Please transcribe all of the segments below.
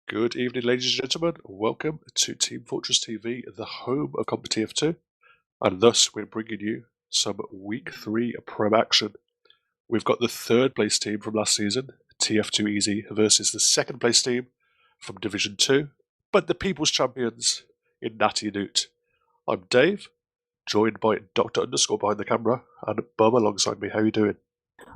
Good evening, ladies and gentlemen. Welcome to Team Fortress TV, the home of Comp TF2, and thus we're bringing you some Week 3 Prem action. We've got the third place team from last season, TF2Easy, versus the second place team from Division 2, but the People's Champions in Nati Noot. I'm Dave, joined by Dr. Underscore behind the camera, and Bum alongside me. How are you doing?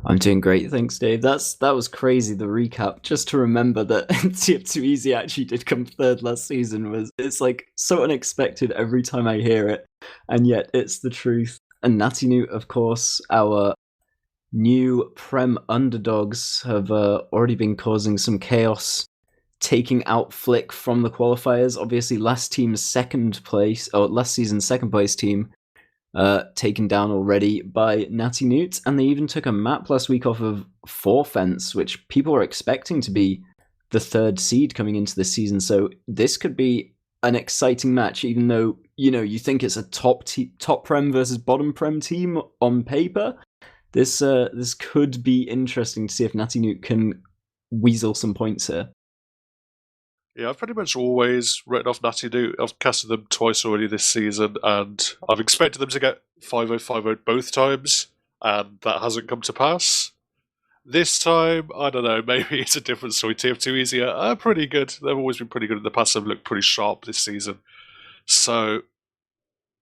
I'm doing great, thanks, Dave. That was crazy. The recap, just to remember that TF2Easy actually did come third last season, it's like so unexpected every time I hear it, and yet it's the truth. And Nati Noot, of course, our new Prem underdogs, have already been causing some chaos, taking out Flick from the qualifiers. Obviously, last season's second place team taken down already by Nati Noot, and they even took a map last week off of Four Fence, which people were expecting to be the third seed coming into the season. So this could be an exciting match, even though you think it's a top Prem versus bottom Prem team on paper. This could be interesting to see if Nati Noot can weasel some points here. Yeah, I've pretty much always written off Nati Noot. I've casted them twice already this season, and I've expected them to get 5-0-5-0 both times, and that hasn't come to pass. This time, I don't know, maybe it's a different story. TF2 are pretty good. They've always been pretty good in the past. They've looked pretty sharp this season. So,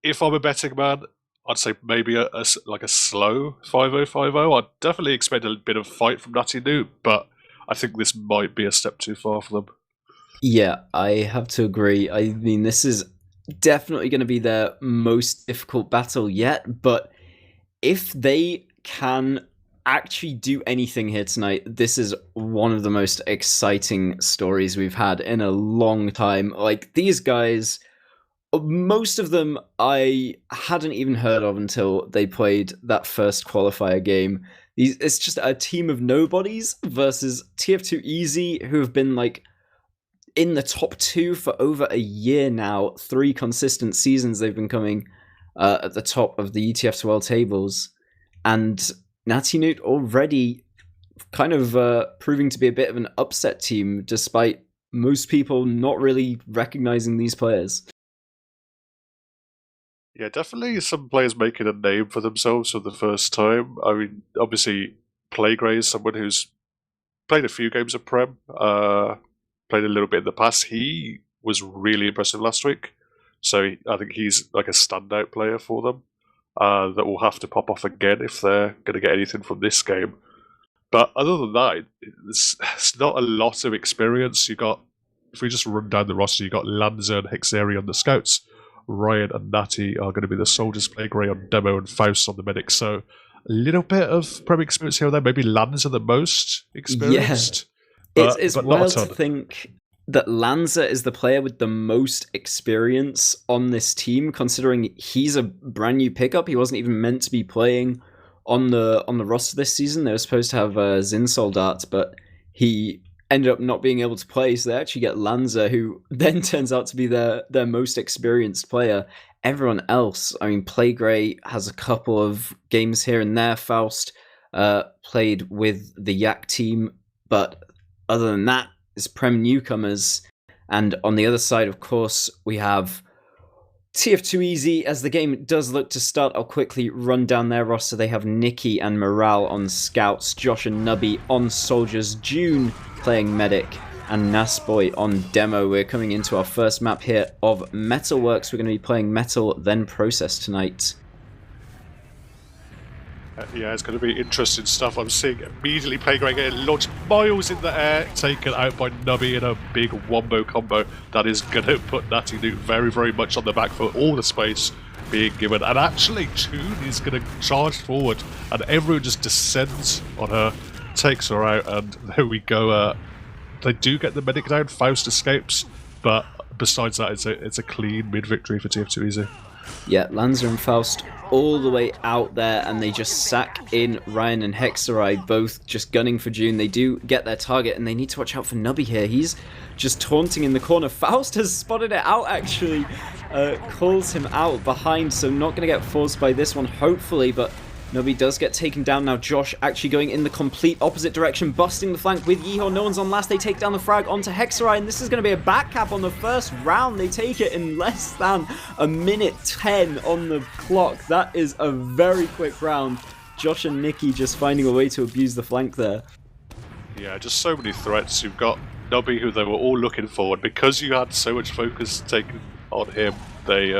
if I'm a betting man, I'd say maybe a slow 5-0-5-0. I'd definitely expect a bit of fight from Nati Noot, but I think this might be a step too far for them. Yeah, I have to agree. I mean, this is definitely going to be their most difficult battle yet, but if they can actually do anything here tonight, this is one of the most exciting stories we've had in a long time. Like, these guys, most of them I hadn't even heard of until they played that first qualifier game. It's just a team of nobodies versus TF2Easy, who have been like in the top two for over a year now. 3 consistent seasons they've been coming at the top of the ETF2L tables. And Nati Noot already kind of proving to be a bit of an upset team, despite most people not really recognizing these players. Yeah, definitely some players making a name for themselves for the first time. I mean, obviously, Playgray is someone who's played a few games of Prem, played a little bit in the past. He was really impressive last week, so I think he's like a standout player for them that will have to pop off again if they're going to get anything from this game. But other than that, it's not a lot of experience. If we just run down the roster, you got Lanza and Hexeri on the scouts. Ryan and Natty are going to be the soldiers, Playgray on demo, and Faust on the medic. So a little bit of Prem experience here and there. Maybe Lanza the most experienced. Yeah. It's wild to think that Lanza is the player with the most experience on this team, considering he's a brand new pickup. He wasn't even meant to be playing on the roster this season. They were supposed to have Zin Soldat, but he ended up not being able to play, so they actually get Lanza, who then turns out to be their most experienced player. Everyone else, I mean, Playgray has a couple of games here and there. Faust played with the Yak team, but other than that, it's Prem newcomers. And on the other side, of course, we have TF2Easy. As the game does look to start, I'll quickly run down their roster. They have Nikki and Morale on Scouts, Josh and Nubby on Soldiers, June playing Medic, and Nasboy on Demo. We're coming into our first map here of Metalworks. We're going to be playing Metal, then Process tonight. Yeah, it's going to be interesting stuff. I'm seeing immediately Playgray getting launched miles in the air, taken out by Nubby in a big wombo combo that is going to put Nati Noot very, very much on the back foot. All the space being given, and actually June is going to charge forward, and everyone just descends on her, takes her out, and there we go. They do get the medic down. Faust escapes, but besides that, it's a clean mid victory for TF2Easy. Yeah, Lanza and Faust all the way out there, and they just sack in Ryan and Hexeri, both just gunning for June. They do get their target, and they need to watch out for Nubby here. He's just taunting in the corner. Faust has spotted it out, actually. Calls him out behind, so not going to get forced by this one, hopefully, but Nubby does get taken down. Now Josh actually going in the complete opposite direction, busting the flank with Yeehaw. No one's on last. They take down the frag onto Hexerai, and this is going to be a back cap on the first round. They take it in less than a minute 10 on the clock. That is a very quick round. Josh and Nikki just finding a way to abuse the flank there. Yeah, just so many threats. You've got Nubby, who they were all looking for, and because you had so much focus taken on him, they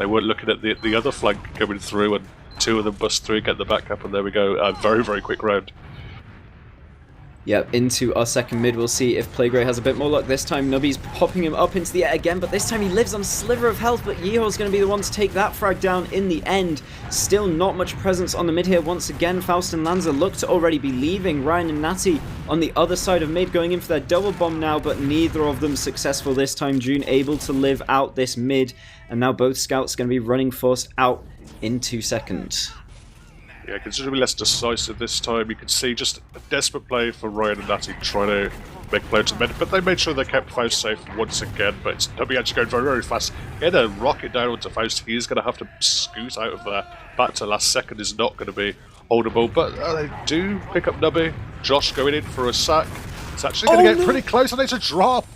weren't looking at the other flank coming through, and two of them bust through, get the back up, and there we go. A very, very quick round. Yep, into our second mid. We'll see if Playgray has a bit more luck this time. Nubby's popping him up into the air again, but this time he lives on a sliver of health, but Yeehaw's going to be the one to take that frag down in the end. Still not much presence on the mid here. Once again, Faust and Lanza look to already be leaving. Ryan and Nati on the other side of mid going in for their double bomb now, but neither of them successful this time. June able to live out this mid, and now both scouts going to be running forced out into second. Yeah, considerably less decisive this time. You can see just a desperate play for Ryan and Natty trying to make play to the mid, but they made sure they kept Faust safe once again. But it's Nubby actually going very, very fast. Get a rocket down onto Faust. He's going to have to scoot out of there. Back to last second is not going to be holdable, but they do pick up Nubby. Josh going in for a sack. It's actually going to get pretty close, and it's a drop.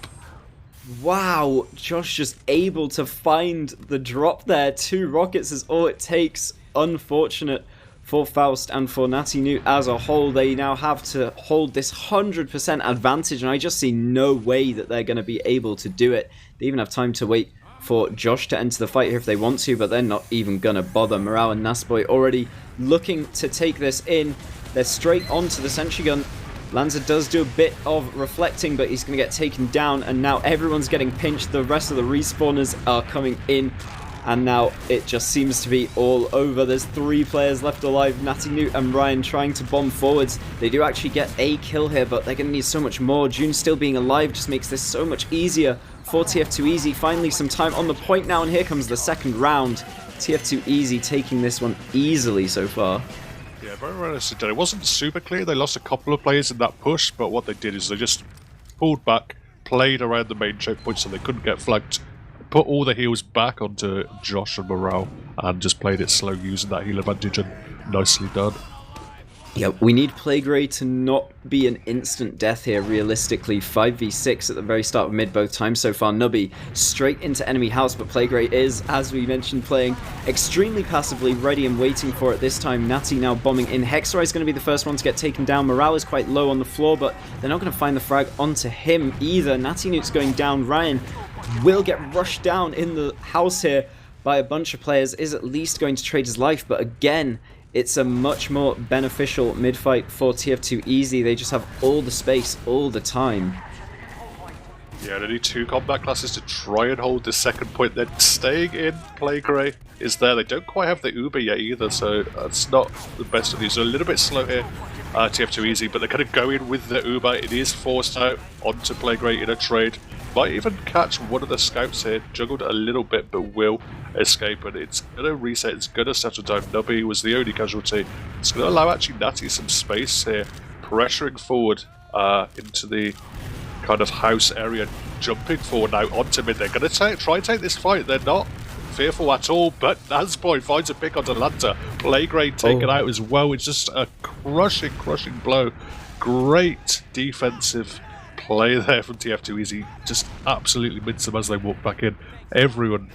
Wow, Josh just able to find the drop there. 2 rockets is all it takes. Unfortunate for Faust and for Nati Noot as a whole. They now have to hold this 100% advantage, and I just see no way that they're going to be able to do it. They even have time to wait for Josh to enter the fight here if they want to, but they're not even going to bother. Morale and Nasboy already looking to take this in. They're straight onto the sentry gun. Lanza does do a bit of reflecting, but he's going to get taken down, and now everyone's getting pinched. The rest of the respawners are coming in, and now it just seems to be all over. There's 3 players left alive. Nati Noot and Ryan trying to bomb forwards. They do actually get a kill here, but they're going to need so much more. June still being alive just makes this so much easier for tf2easy. Finally some time on the point now, and here comes the second round. tf2easy taking this one easily so far. Yeah, very honestly done. It wasn't super clear. They lost a couple of players in that push, but what they did is they just pulled back, played around the main checkpoint so they couldn't get flanked, put all the heals back onto Josh and Morale, and just played it slow using that heal advantage, and nicely done. Yeah, we need Playgray to not be an instant death here, realistically. 5v6 at the very start of mid both times so far. Nubby straight into enemy house, but Playgray is, as we mentioned, playing extremely passively, ready and waiting for it this time. Natty now bombing in. Hexerai is going to be the first one to get taken down. Morale is quite low on the floor, but they're not going to find the frag onto him either. Nati Noot's going down. Ryan will get rushed down in the house here by a bunch of players, is at least going to trade his life, but again, it's a much more beneficial mid-fight for tf2easy. They just have all the space all the time. Yeah, they need 2 combat classes to try and hold the second point. Then staying in, Playgray is there. They don't quite have the Uber yet either, so that's not the best of these. They're a little bit slow here, tf2easy, but they're going to go in with the Uber. It is forced out onto Playgray in a trade. Might even catch one of the scouts here, juggled a little bit, but will escape, and it's going to reset, it's going to settle down. Nubby was the only casualty. It's going to allow actually Natty some space here, pressuring forward into the kind of house area, jumping forward now onto mid. They're going to try and take this fight. They're not fearful at all, but Nasboy finds a pick onto Lanta. Playgray taken out as well. It's just a crushing blow. Great defensive play there from tf2easy. Just absolutely mince them as they walk back in. Everyone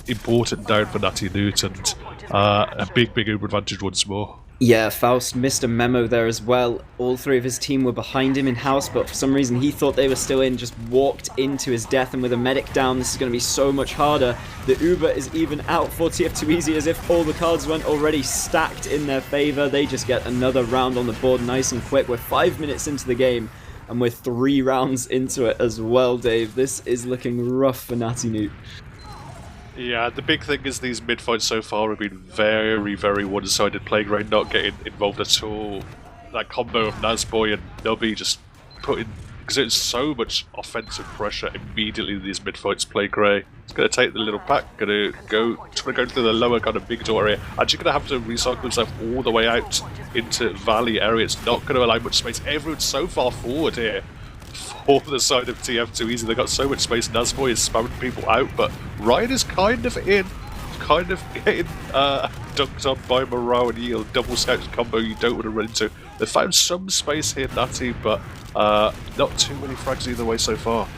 important down for Nati Noot, and a big Uber advantage once more. Yeah, Faust missed a memo there as well. All 3 of his team were behind him in house, but for some reason he thought they were still in, just walked into his death, and with a medic down, this is going to be so much harder. The Uber is even out for tf2easy, as if all the cards weren't already stacked in their favour. They just get another round on the board nice and quick. We're 5 minutes into the game, and we're 3 rounds into it as well, Dave. This is looking rough for Nati Noot. Yeah, the big thing is these mid-fights so far have been very one-sided. Playgray not getting involved at all. That combo of Nasboy and Nubby just exerting so much offensive pressure immediately in these mid-fights. Playgray is going to take the little pack, trying to go through the lower kind of big door area. Actually going to have to recycle himself all the way out into valley area. It's not going to allow much space. Everyone's so far forward here for the side of tf2easy. They've got so much space. Nasboy is spamming people out, but Ryan is kind of in. kind of getting dunked on by Morale and Yield. Double scouts combo you don't want to run into. They found some space here, Nati, but not too many frags either way so far.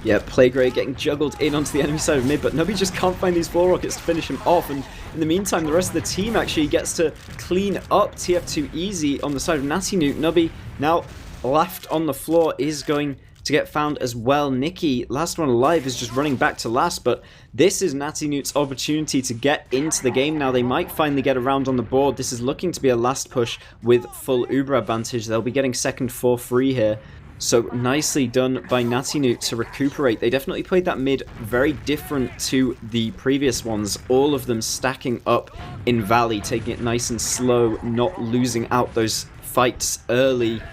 Yeah, Playgray getting juggled in onto the enemy side of mid, but Nubby just can't find these 4 rockets to finish him off, and in the meantime, the rest of the team actually gets to clean up tf2easy on the side of Nati Noot. Nubby, now left on the floor, is going to get found as well. Nikki, last one alive, is just running back to last, but this is Nati Noot's opportunity to get into the game now. They might finally get around on the board. This is looking to be a last push with full Uber advantage. They'll be getting second for free here. So nicely done by Nati Noot to recuperate. They definitely played that mid very different to the previous ones. All of them stacking up in Valley, taking it nice and slow, not losing out those fights early.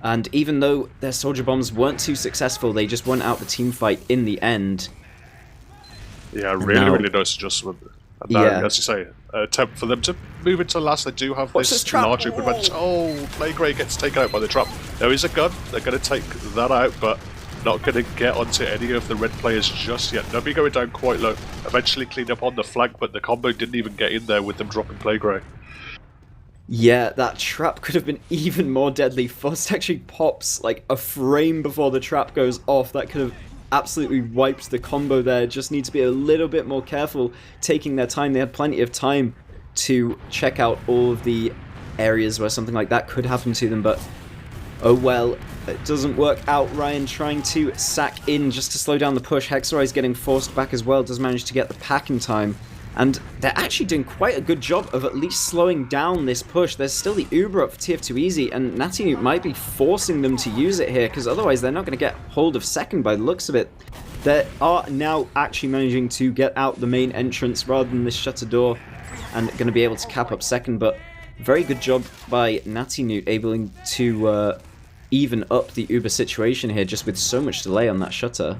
And even though their soldier bombs weren't too successful, they just won out the team fight in the end. Yeah, really nice adjustment. And now, as you say, attempt for them to move into last. They do have this large open advantage. Oh, Playgray gets taken out by the trap. There is a gun. They're going to take that out, but not going to get onto any of the red players just yet. Nubby going down quite low. Eventually cleaned up on the flank, but the combo didn't even get in there with them dropping Playgray. Yeah, that trap could have been even more deadly. Fust actually pops like a frame before the trap goes off. That could have absolutely wiped the combo there. Just need to be a little bit more careful taking their time. They had plenty of time to check out all of the areas where something like that could happen to them, but oh well, it doesn't work out. Ryan trying to sack in just to slow down the push. Hexorize getting forced back as well, does manage to get the pack in time. And they're actually doing quite a good job of at least slowing down this push. There's still the Uber up for tf2easy, and Nati Noot might be forcing them to use it here, because otherwise they're not going to get hold of second by the looks of it. They are now actually managing to get out the main entrance rather than this shutter door, and going to be able to cap up second, but very good job by Nati Noot, able to even up the Uber situation here, just with so much delay on that shutter.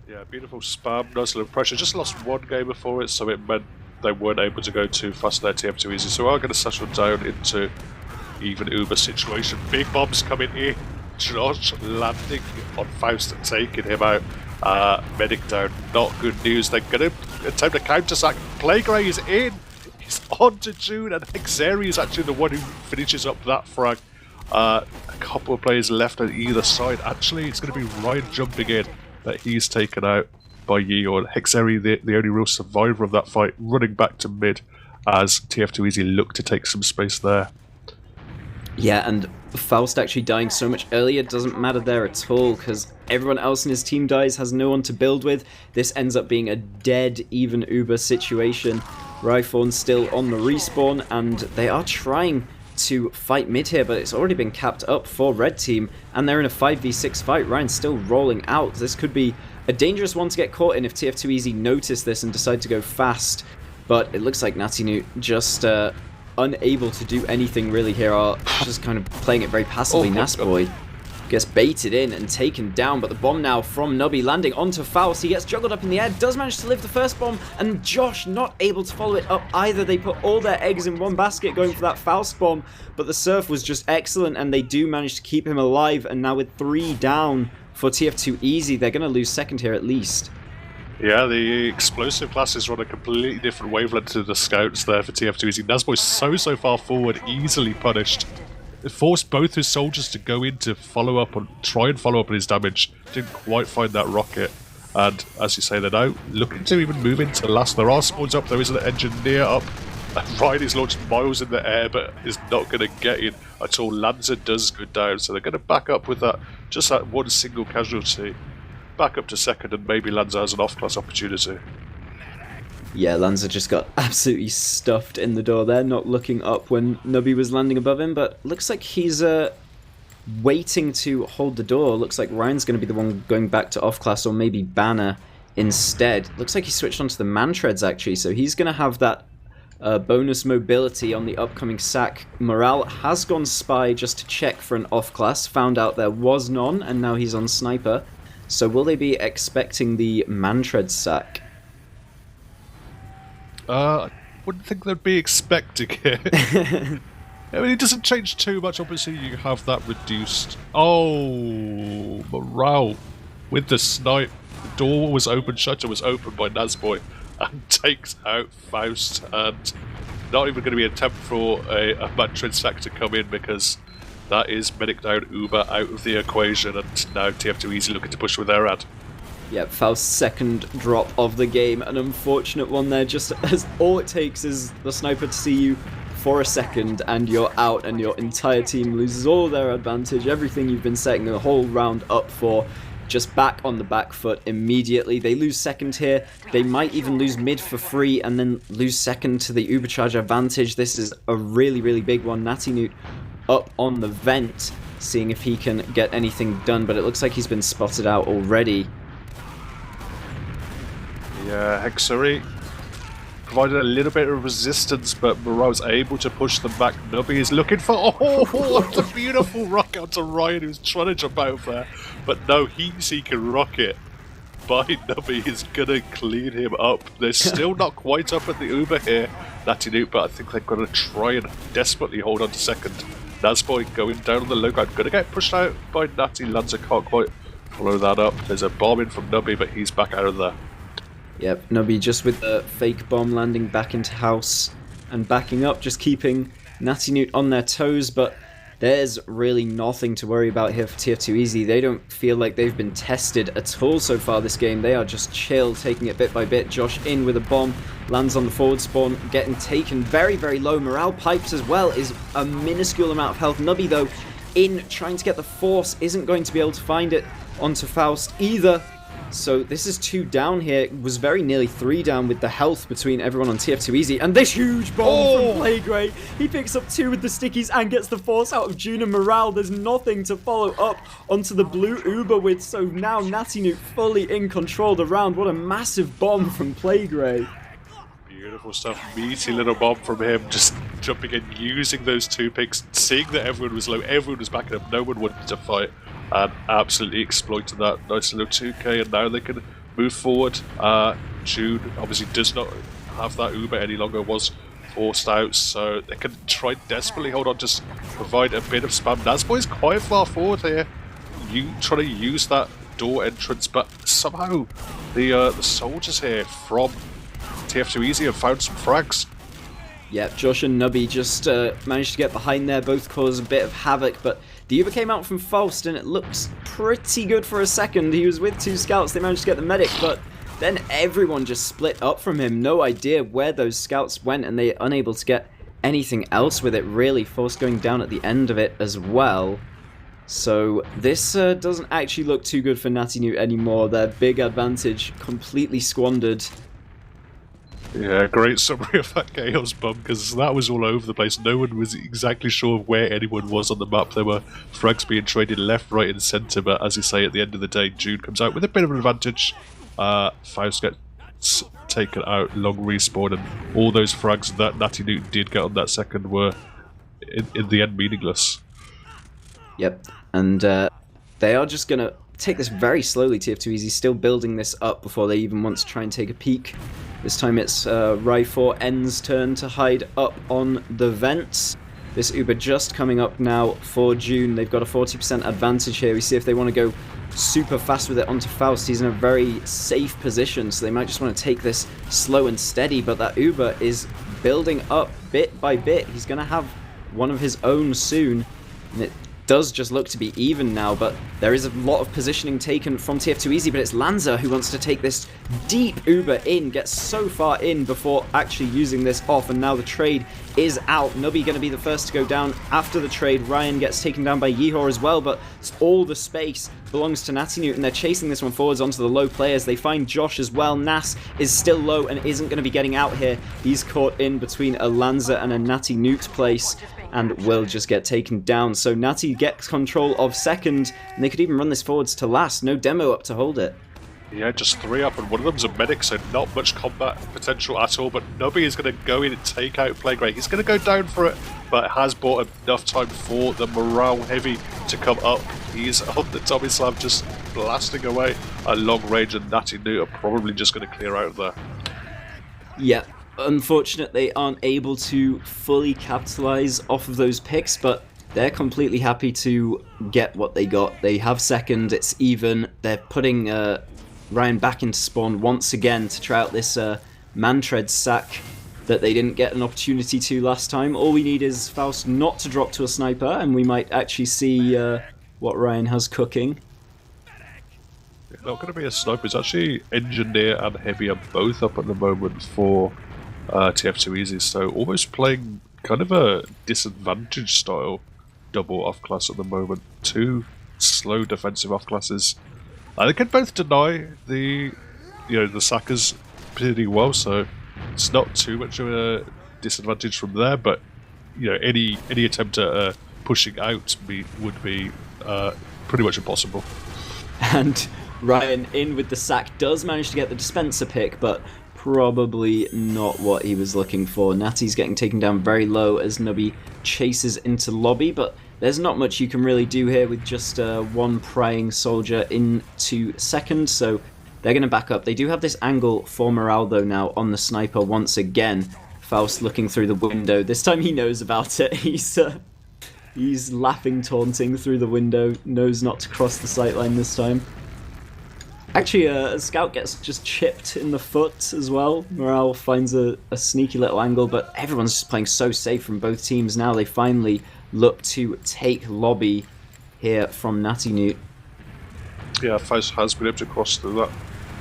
Yeah, beautiful spam, nice little pressure. Just lost one game before it, so it meant they weren't able to go too fast there, tf2easy. So we are going to settle down into even Uber situation. Big bombs coming in. Josh landing on Faust and taking him out. Medic down, not good news. They're going to attempt a counter-sack. Playgray is in. He's on to June, and Hexeri is actually the one who finishes up that frag. A couple of players left on either side. Actually, it's going to be Ryan jumping in, but he's taken out by Yeon. Hexeri, the only real survivor of that fight, running back to mid as tf2easy look to take some space there. Yeah, and Faust actually dying so much earlier doesn't matter there at all, because everyone else in his team dies, has no one to build with. This ends up being a dead even Uber situation. Rhythorn still on the respawn, and they are trying to fight mid here, but it's already been capped up for red team, and they're in a 5v6 fight. Ryan's still rolling out. This could be a dangerous one to get caught in if tf2easy notice this and decide to go fast, but it looks like Nati Noot just unable to do anything really here, are just kind of playing it very passively. Nasboy gets baited in and taken down, but the bomb now from Nubby landing onto Faust. He gets juggled up in the air, does manage to live the first bomb, and Josh not able to follow it up either. They put all their eggs in one basket going for that Faust bomb, but the surf was just excellent, and they do manage to keep him alive, and now with 3 down for tf2easy, they're going to lose second here at least. Yeah, the explosive classes run a completely different wavelength to the scouts there for tf2easy. Nasboy's so far forward, easily punished. It forced both his soldiers to go in to try and follow up on his damage. Didn't quite find that rocket. And as you say, they're now looking to even move into last. There are spawns up, there is an engineer up. And Ryan is launched miles in the air, but is not going to get in at all. Lanza does go down, so they're going to back up with that, just that one single casualty. Back up to second, and maybe Lanza has an off-class opportunity. Yeah, Lanza just got absolutely stuffed in the door there, not looking up when Nubby was landing above him, but looks like he's waiting to hold the door. Looks like Ryan's going to be the one going back to off-class, or maybe Banner instead. Looks like he switched onto the man-treads, actually, so he's going to have that bonus mobility on the upcoming sack. Morale has gone spy just to check for an off-class, found out there was none, and now he's on sniper. So will they be expecting the man-tread sack? I wouldn't think they'd be expecting it. I mean, it doesn't change too much. Obviously, you have that reduced. Oh, Morale with the snipe. The door was open, shutter was open by Nasboy. and takes out Faust, and not even going to be an attempt for a Mantrin stack to come in, because that is medic down Uber out of the equation, and now tf2easy looking to push with their ad. Yeah, Faust's second drop of the game, an unfortunate one there, just as all it takes is the sniper to see you for a second and you're out, and your entire team loses all their advantage, everything you've been setting the whole round up for, just back on the back foot immediately. They lose second here, they might even lose mid for free and then lose second to the Ubercharge advantage. This is a really, really big one. Nati Noot up on the vent, seeing if he can get anything done, but it looks like he's been spotted out already. Yeah, Hexery provided a little bit of resistance, but Morale's able to push them back. Nubby is looking for... Oh, what a beautiful rock out to Ryan, who's trying to jump out of there. But no, heat-seeking rocket by Nubby is going to clean him up. They're still not quite up at the Uber here, Nati Noot, but I think they're going to try and desperately hold on to second. Nazboy going down on the low ground, going to get pushed out by Nati. Lanza can't quite follow that up. There's a bomb in from Nubby, but he's back out of there. Yep, Nubby just with the fake bomb landing back into house and backing up, just keeping Nati Noot on their toes, but there's really nothing to worry about here for tf2easy. They don't feel like they've been tested at all so far this game. They are just chill, taking it bit by bit. Josh in with a bomb, lands on the forward spawn, getting taken very, very low. Morale pipes as well, is a minuscule amount of health. Nubby, though, in trying to get the force, isn't going to be able to find it onto Faust either. So this is 2 down here. It was very nearly 3 down with the health between everyone on tf2easy. And this huge bomb from Playgray. He picks up 2 with the stickies and gets the force out of June and Morale. There's nothing to follow up onto the blue Uber with. So now Nati Noot fully in control of the round. What a massive bomb from Playgray. Beautiful stuff. Meaty little bomb from him, just jumping in, using those 2 picks, seeing that everyone was low, everyone was backing up, no one wanted to fight, and absolutely exploited that. Nice little 2k, and now they can move forward. Jude obviously does not have that Uber any longer, was forced out, so they can try desperately hold on, just provide a bit of spam. Nazboy's quite far forward here, trying to use that door entrance, but somehow the soldiers here from tf2easy have found some frags. Yep, Josh and Nubby just managed to get behind there, both caused a bit of havoc, but the Uber came out from Faust and it looks pretty good for a second. He was with 2 scouts, they managed to get the medic, but then everyone just split up from him. No idea where those scouts went, and they're unable to get anything else with it, really. Faust going down at the end of it as well. So this doesn't actually look too good for Nati Noot anymore. Their big advantage completely squandered. Yeah, great summary of that Chaos bomb, because that was all over the place. No one was exactly sure where anyone was on the map. There were frags being traded left, right and centre, but as you say, at the end of the day, Jude comes out with a bit of an advantage. Faust gets taken out, long respawn, and all those frags that Nati Noot did get on that second were, in the end, meaningless. Yep, and they are just going to take this very slowly. tf2easy still building this up before they even want to try and take a peek. This time it's Rai4N's turn to hide up on the vents. This Uber just coming up now for June. They've got a 40% advantage here. We see if they want to go super fast with it onto Faust. He's in a very safe position, so they might just want to take this slow and steady, but that Uber is building up bit by bit. He's going to have one of his own soon, and it does just look to be even now, but there is a lot of positioning taken from tf2easy, but it's Lanza who wants to take this deep Uber in, gets so far in before actually using this off, and now the trade is out. Nubby going to be the first to go down after the trade. Ryan gets taken down by Yehor as well, but all the space belongs to Nati Noot, and they're chasing this one forwards onto the low players. They find Josh as well. Nas is still low and isn't going to be getting out here. He's caught in between a Lanza and a Nati Noot place, and will just get taken down. So Nati gets control of second, and they could even run this forwards to last. No demo up to hold it. Yeah, just 3 up, and one of them's a medic, so not much combat potential at all, but Nubby is going to go in and take out Playgray. He's going to go down for it, but has bought enough time for the Morale Heavy to come up. He's on the Tommy Slam, just blasting away at long range, and Nati Noot are probably just going to clear out of there. Yeah, unfortunately they aren't able to fully capitalize off of those picks, but they're completely happy to get what they got. They have second, it's even. They're putting Ryan back into spawn once again to try out this Mantread's sack that they didn't get an opportunity to last time. All we need is Faust not to drop to a sniper, and we might actually see what Ryan has cooking. Not going to be a sniper. It's actually engineer and heavy are both up at the moment for tf2easy, so almost playing kind of a disadvantage style double off class at the moment. Two slow defensive off classes. They can both deny the sackers pretty well, so it's not too much of a disadvantage from there. But any attempt at pushing out would be pretty much impossible. And Ryan in with the sack does manage to get the dispenser pick, but probably not what he was looking for. Nati's getting taken down very low as Nubby chases into lobby, but there's not much you can really do here with just one prying soldier into second, so they're going to back up. They do have this angle for morale though now on the sniper once again. Faust looking through the window. This time he knows about it. He's laughing, taunting through the window, knows not to cross the sightline this time. Actually, a scout gets just chipped in the foot as well. Morale finds a sneaky little angle, but everyone's just playing so safe from both teams now. They finally look to take lobby here from Nati Noot. Yeah, Faust has been able to cross through that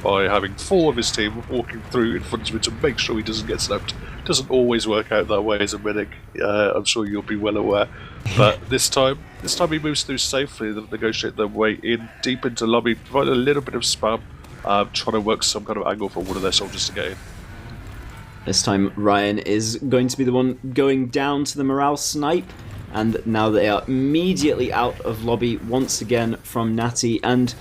by having 4 of his team walking through in front of him to make sure he doesn't get snapped. Doesn't always work out that way as a medic. I'm sure you'll be well aware. But this time he moves through safely. They'll negotiate their way in deep into lobby, provide a little bit of spam, trying to work some kind of angle for one of their soldiers to get in. This time Ryan is going to be the one going down to the morale snipe, and now they are immediately out of lobby once again from Nati. And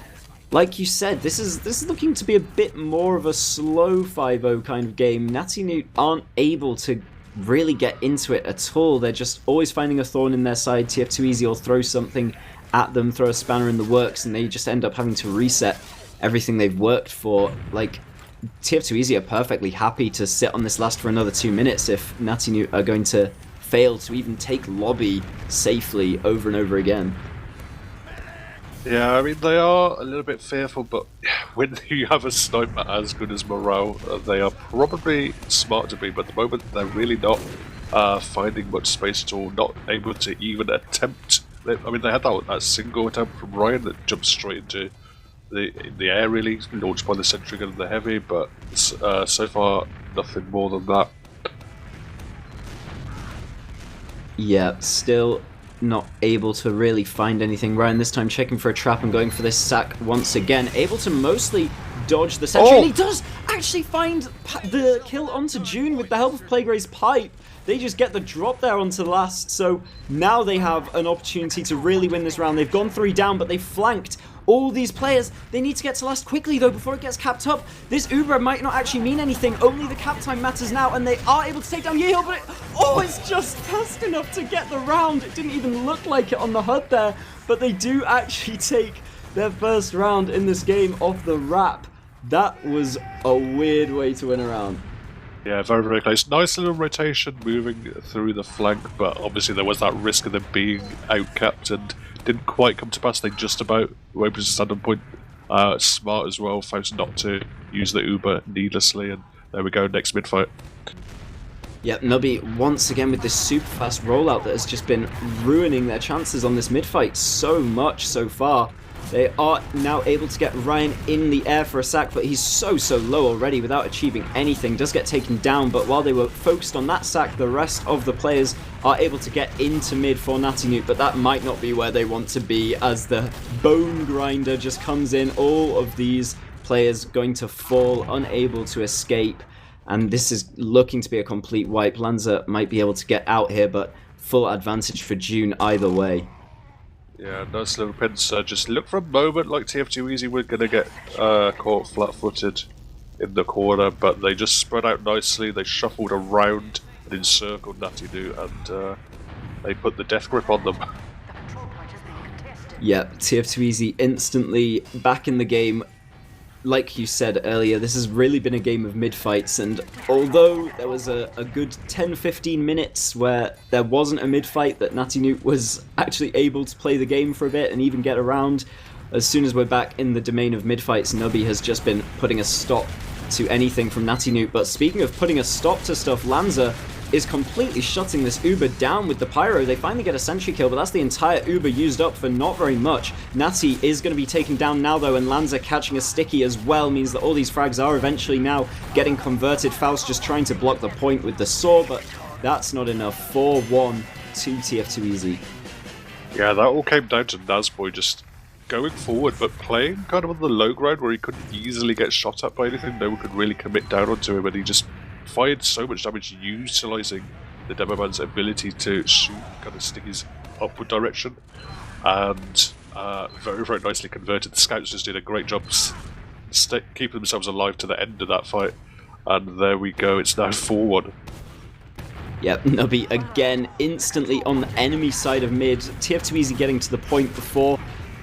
like you said, this is looking to be a bit more of a slow 5-0 kind of game. Nati Noot aren't able to really get into it at all. They're just always finding a thorn in their side. tf2easy will throw something at them, throw a spanner in the works, and they just end up having to reset everything they've worked for. Like, tf2easy are perfectly happy to sit on this last for another 2 minutes if Nati Noot are going to fail to even take lobby safely over and over again. Yeah, I mean, they are a little bit fearful, but when you have a sniper as good as Morale, they are probably smart to be, but at the moment they're really not finding much space at all, not able to even attempt. They had that single attempt from Ryan that jumped straight into the air, really, launched by the sentry gun and the heavy, but so far nothing more than that. Yeah, still not able to really find anything. Ryan this time checking for a trap and going for this sack once again. Able to mostly dodge the sentry. And he does actually find the kill onto June with the help of Playgray's pipe. They just get the drop there onto the last. So now they have an opportunity to really win this round. They've gone 3 down, but they've flanked all these players. They need to get to last quickly though before it gets capped up. This Uber might not actually mean anything. Only the cap time matters now, and they are able to take down Yehil, but it's just fast enough to get the round. It didn't even look like it on the HUD there, but they do actually take their first round in this game off the wrap. That was a weird way to win a round. Yeah, very, very close. Nice little rotation moving through the flank, but obviously there was that risk of them being outcapped and didn't quite come to pass. They just about were able to stand on point. Smart as well, Faust not to use the Uber needlessly, and there we go, next mid-fight. Yep, Nubby once again with this super fast rollout that has just been ruining their chances on this mid-fight so much so far. They are now able to get Ryan in the air for a sack, but he's so low already without achieving anything. Does get taken down, but while they were focused on that sack, the rest of the players are able to get into mid for Nati Noot, but that might not be where they want to be as the bone grinder just comes in. All of these players going to fall, unable to escape, and this is looking to be a complete wipe. Lanza might be able to get out here, but full advantage for June either way. Yeah, nice little pinch. Just look for a moment like tf2easy were going to get caught flat-footed in the corner, but they just spread out nicely. They shuffled around and encircled Nati Noot, and they put the death grip on them. Yep, tf2easy instantly back in the game. Like you said earlier, this has really been a game of mid-fights, and although there was a good 10-15 minutes where there wasn't a mid-fight, that Nati Noot was actually able to play the game for a bit and even get around, as soon as we're back in the domain of mid-fights, Nubby has just been putting a stop to anything from Nati Noot. But speaking of putting a stop to stuff, Lanza is completely shutting this Uber down with the Pyro. They finally get a sentry kill, but that's the entire Uber used up for not very much. Nati is going to be taken down now though, and Lanza catching a sticky as well means that all these frags are eventually now getting converted. Faust just trying to block the point with the saw, but that's not enough. 4-1 to tf2easy. Yeah, that all came down to Nazboy just going forward, but playing kind of on the low ground where he couldn't easily get shot at by anything. No one could really commit down onto him, and he just fired so much damage utilising the Demoman's ability to shoot kind of stickies upward direction, and very, very nicely converted. The scouts just did a great job keeping themselves alive to the end of that fight, and there we go, it's now 4-1. Yep, Nubby again instantly on the enemy side of mid. tf2easy getting to the point before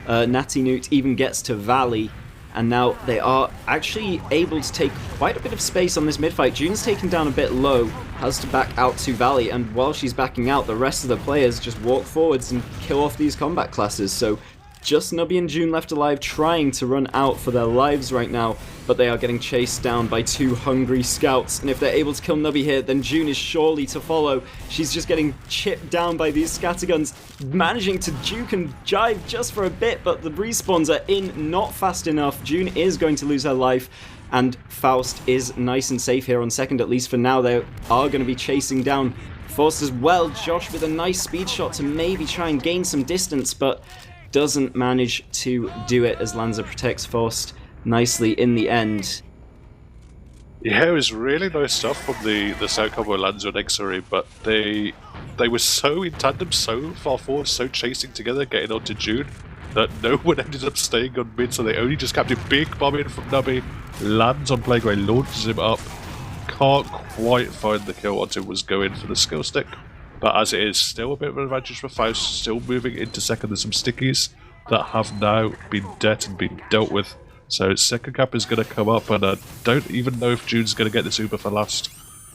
Nati Noot even gets to Valley, and now they are actually able to take quite a bit of space on this mid fight. June's taken down a bit low, has to back out to Valley, and while she's backing out, the rest of the players just walk forwards and kill off these combat classes. So just Nubby and June left alive, trying to run out for their lives right now, but they are getting chased down by two hungry scouts, and if they're able to kill Nubby here, then June is surely to follow. She's just getting chipped down by these scatterguns, managing to juke and jive just for a bit, but the respawns are in not fast enough. June is going to lose her life, and Faust is nice and safe here on second, at least for now. They are going to be chasing down Faust as well. Josh with a nice speed shot to maybe try and gain some distance, but doesn't manage to do it as Lanza protects Faust nicely in the end. Yeah, it was really nice stuff from the South combo Lanza and Exari, but they were so in tandem, so far forward, so chasing together, getting onto June, that no one ended up staying on mid, so they only just kept a big bomb in from Nubby, lands on Playground, launches him up, can't quite find the kill onto him, was going for the skill stick. But as it is, still a bit of an advantage for Faust, still moving into second. There's some stickies that have now been dead and been dealt with. So second cap is going to come up, and I don't even know if June's going to get this Uber for last.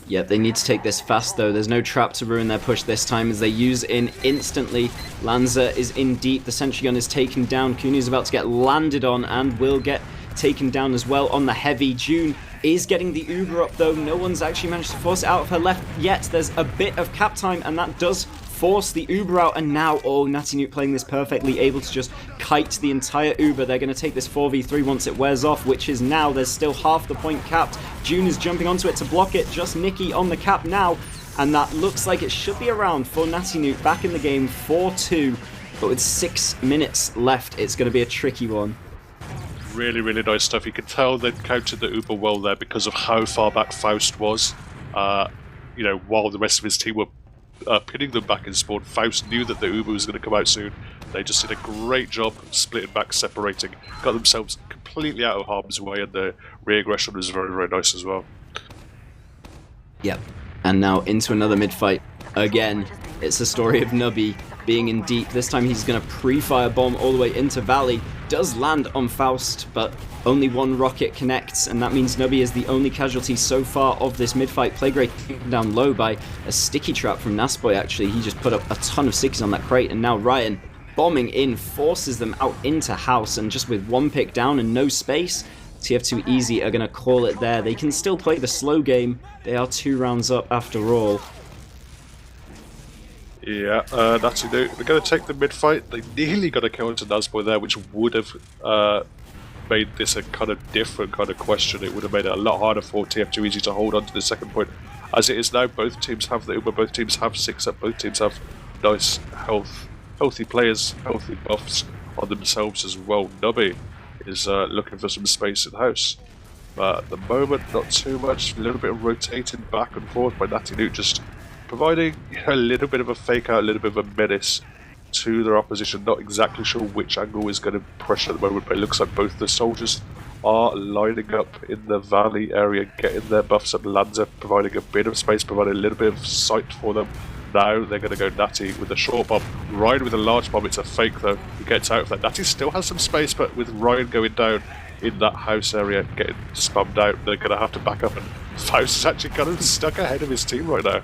Yep, they need to take this fast though. There's no trap to ruin their push this time as they use in instantly. Lanza is in deep, the sentry gun is taken down. Kuni is about to get landed on and will get taken down as well on the heavy. June is getting the Uber up though. No one's actually managed to force it out of her left yet. There's a bit of cap time, and that does force the Uber out, and now, oh, Nati Noot playing this perfectly, able to just kite the entire Uber. They're going to take this 4v3 once it wears off, which is now. There's still half the point capped. June is jumping onto it to block it. Just Nikki on the cap now, and that looks like it should be around for Nati Noot back in the game, 4-2, but with 6 minutes left, it's going to be a tricky one. Really, really nice stuff. You can tell they counted the Uber well there because of how far back Faust was. You know, while the rest of his team were pinning them back in spawn, Faust knew that the Uber was going to come out soon. They just did a great job splitting back, separating, got themselves completely out of harm's way, and the re-aggression was very, very nice as well. Yep, and now into another mid-fight. Again, it's a story of Nubby being in deep. This time he's going to pre-fire bomb all the way into Valley. Does land on Faust, but only one rocket connects, and that means Nubby is the only casualty so far of this mid-fight. Playgrade taken down low by a sticky trap from Nasboy, actually. He just put up a ton of stickies on that crate, and now Ryan bombing in forces them out into house, and just with one pick down and no space, tf2easy are going to call it there. They can still play the slow game. They are 2 rounds up after all. Yeah, Nati Noot, they're going to take the mid-fight. They nearly got a kill into Nazboy there, which would have made this a kind of different kind of question. It would have made it a lot harder for tf2easy to hold on to the second point. As it is now, both teams have the Uber, both teams have 6-up, both teams have nice, healthy players, healthy buffs on themselves as well. Nubby is looking for some space in house. But at the moment, not too much. A little bit of rotating back and forth by Nati Noot, just providing a little bit of a fake out, a little bit of a menace to their opposition. Not exactly sure which angle is going to pressure at the moment, but it looks like both the soldiers are lining up in the valley area, getting their buffs, and Lanza providing a bit of space, providing a little bit of sight for them. Now they're going to go Nati with a short bomb, Ryan with a large bomb. It's a fake though, he gets out of that. Nati still has some space, but with Ryan going down in that house area, getting spammed out, they're going to have to back up, and Faust is actually kind of stuck ahead of his team right now.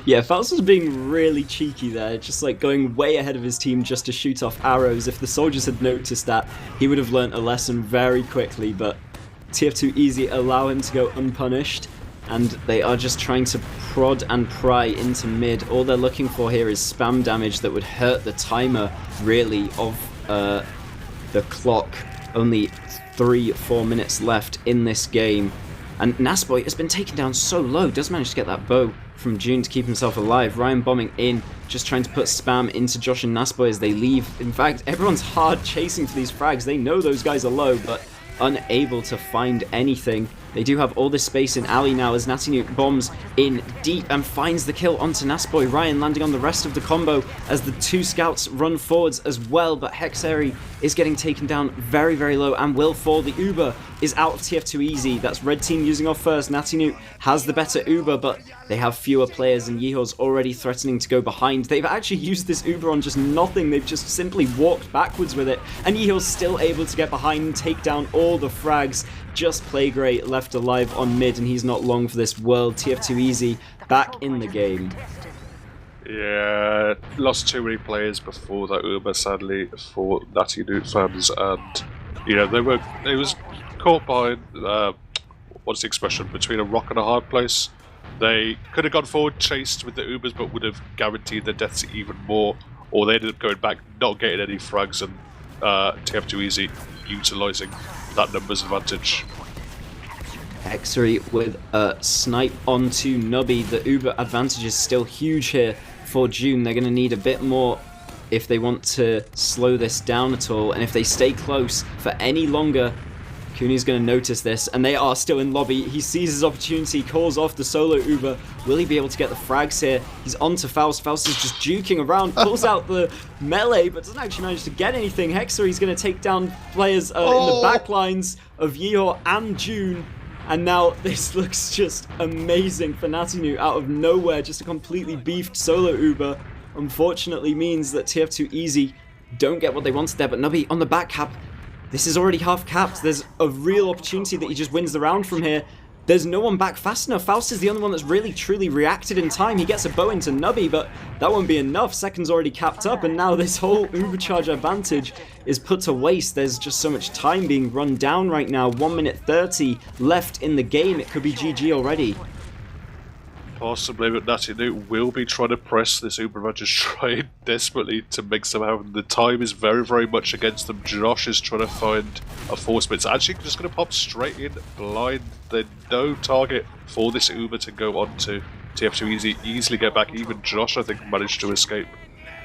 Yeah, Faust was being really cheeky there, just like going way ahead of his team just to shoot off arrows. If the soldiers had noticed that, he would have learnt a lesson very quickly, but tf2easy allow him to go unpunished, and they are just trying to prod and pry into mid. All they're looking for here is spam damage that would hurt the timer, really, of the clock. Only 3-4 minutes left in this game. And Nasboy has been taken down so low, does manage to get that bow from June to keep himself alive. Ryan bombing in, just trying to put spam into Josh and Nasboy as they leave. In fact, everyone's hard chasing for these frags. They know those guys are low, but unable to find anything. They do have all this space in alley now as Nati Noot bombs in deep and finds the kill onto Nasboy. Ryan landing on the rest of the combo as the two scouts run forwards as well, but Hexeri is getting taken down very, very low and will fall. The Uber is out of tf2easy. That's red team using off first. Nati Noot has the better Uber, but they have fewer players and Yeehaw's already threatening to go behind. They've actually used this Uber on just nothing. They've just simply walked backwards with it, and Yeehaw's still able to get behind and take down all the frags. Just Playgray left alive on mid, and he's not long for this world. tf2easy back in the game. Yeah, lost too many players before that Uber, sadly, for Nati Noot fans, and they was caught by what's the expression, between a rock and a hard place. They could have gone forward, chased with the Ubers, but would have guaranteed their deaths even more, or they ended up going back, not getting any frags, and tf2easy utilising that numbers advantage. Hexeri with a snipe onto Nubby. The Uber advantage is still huge here for June. They're going to need a bit more if they want to slow this down at all, and if they stay close for any longer, Cooney's going to notice this, and they are still in lobby. He sees his opportunity, calls off the solo Uber. Will he be able to get the frags here? He's on to Faust. Faust is just juking around, pulls out the melee, but doesn't actually manage to get anything. Hexeri's going to take down players in the back lines of Yeehaw and June. And now this looks just amazing for Nati Noot out of nowhere. Just a completely beefed solo Uber. Unfortunately means that tf2easy don't get what they wanted there, but Nubby on the back cap. This is already half capped. There's a real opportunity that he just wins the round from here. There's no one back fast enough. Faust is the only one that's really truly reacted in time. He gets a bow into Nubby, but that won't be enough. Second's already capped up, and now this whole Ubercharge advantage is put to waste. There's just so much time being run down right now. 1 minute 30 left in the game. It could be GG already. Possibly, but Nati Noot will be trying to press this Uber advantage, trying desperately to make some happen. The time is very, very much against them. Josh is trying to find a force, but it's actually just going to pop straight in blind. There's no target for this Uber to go on to. tf2easy easily get back. Even Josh, I think, managed to escape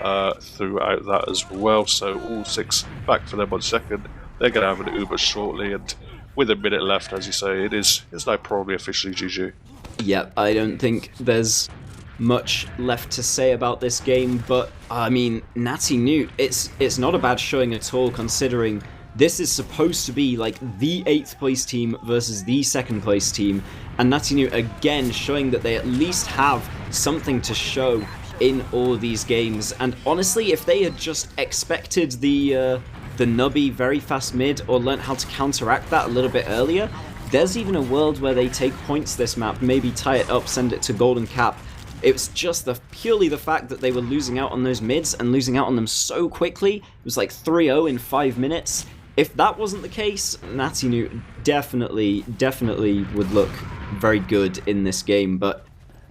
throughout that as well. So all six back for them on second. They're going to have an Uber shortly, and with a minute left, as you say, it's now probably officially GG. Yep, I don't think there's much left to say about this game, but I mean, Nati Noot, it's not a bad showing at all, considering this is supposed to be like the 8th place team versus the 2nd place team, and Nati Noot again showing that they at least have something to show in all of these games. And honestly, if they had just expected the Nubby very fast mid, or learnt how to counteract that a little bit earlier, there's even a world where they take points this map, maybe tie it up, send it to Golden Cap. It's just purely the fact that they were losing out on those mids and losing out on them so quickly. It was like 3-0 in 5 minutes. If that wasn't the case, Nati Noot definitely would look very good in this game, but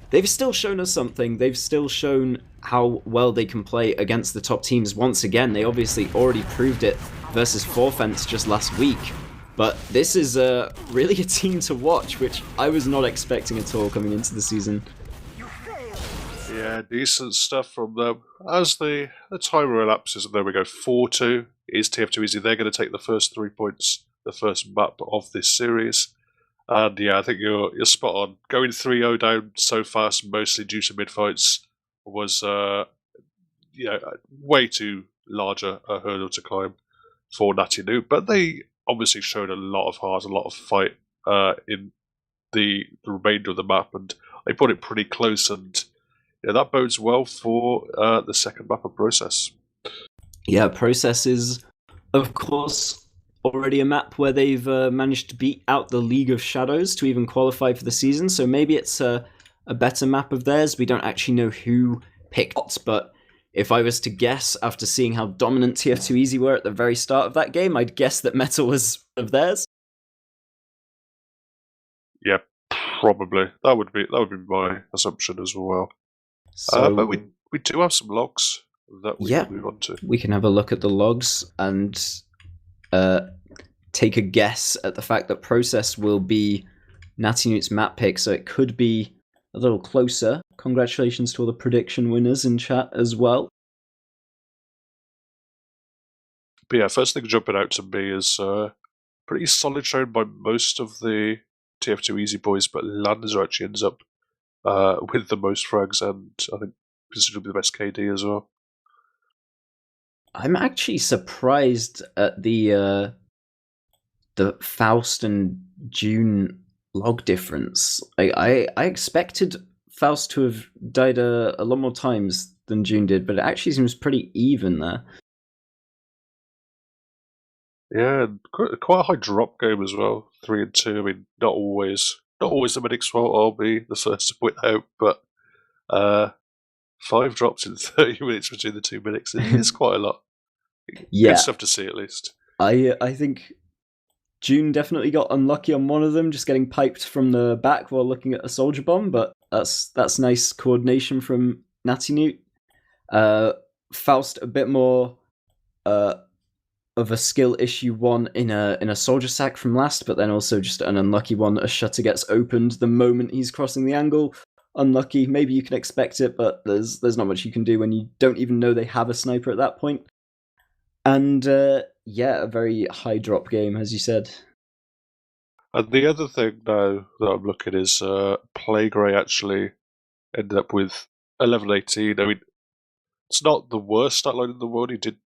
they've still shown us something. They've still shown how well they can play against the top teams once again. They obviously already proved it versus Forfence just last week. But this is really a team to watch, which I was not expecting at all coming into the season. Yeah, decent stuff from them. As the timer elapses, and there we go, 4-2 is tf2easy. They're going to take the first 3 points, the first map of this series. And yeah, I think you're spot on. Going 3-0 down so fast, mostly due to mid-fights, was way too large a hurdle to climb for Nati Noot. But they obviously showed a lot of heart, a lot of fight in the remainder of the map, and they put it pretty close, and that bodes well for the second map of Process. Yeah, Process is, of course, already a map where they've managed to beat out the League of Shadows to even qualify for the season, so maybe it's a better map of theirs. We don't actually know who picked it, but if I was to guess, after seeing how dominant tf2easy were at the very start of that game, I'd guess that Metal was of theirs. Yeah, probably that would be my assumption as well. But So we do have some logs that we yeah, can move on to. we can have a look at the logs and uh, take a guess at the fact that process will be Nati Noot's map pick, so it could be a little closer. Congratulations to all the prediction winners in chat as well. But yeah, first thing jumping out to me is pretty solid showing by most of the tf2easy boys, but Lanza actually ends up with the most frags and I think considerably the best KD as well. I'm actually surprised at the Faust and June log difference. I expected Faust to have died a lot more times than June did, but it actually seems pretty even there. Yeah, and quite a high drop game as well. 3 and 2. I mean, not always the medic's fault. I'll be the first to point out, but 5 drops in 30 minutes between the 2 medics is quite a lot. Good Yeah, stuff to see at least. I think June definitely got unlucky on one of them, just getting piped from the back while looking at a soldier bomb. But that's nice coordination from Nati Noot. Faust a bit more uh, of a skill issue one in a soldier sack from last, but then also just an unlucky one. A shutter gets opened the moment he's crossing the angle. Unlucky. Maybe you can expect it, but there's not much you can do when you don't even know they have a sniper at that point. And yeah, a very high drop game, as you said. And the other thing now that I'm looking is Playgray actually ended up with 11-18. I mean, it's not the worst stat line in the world. He did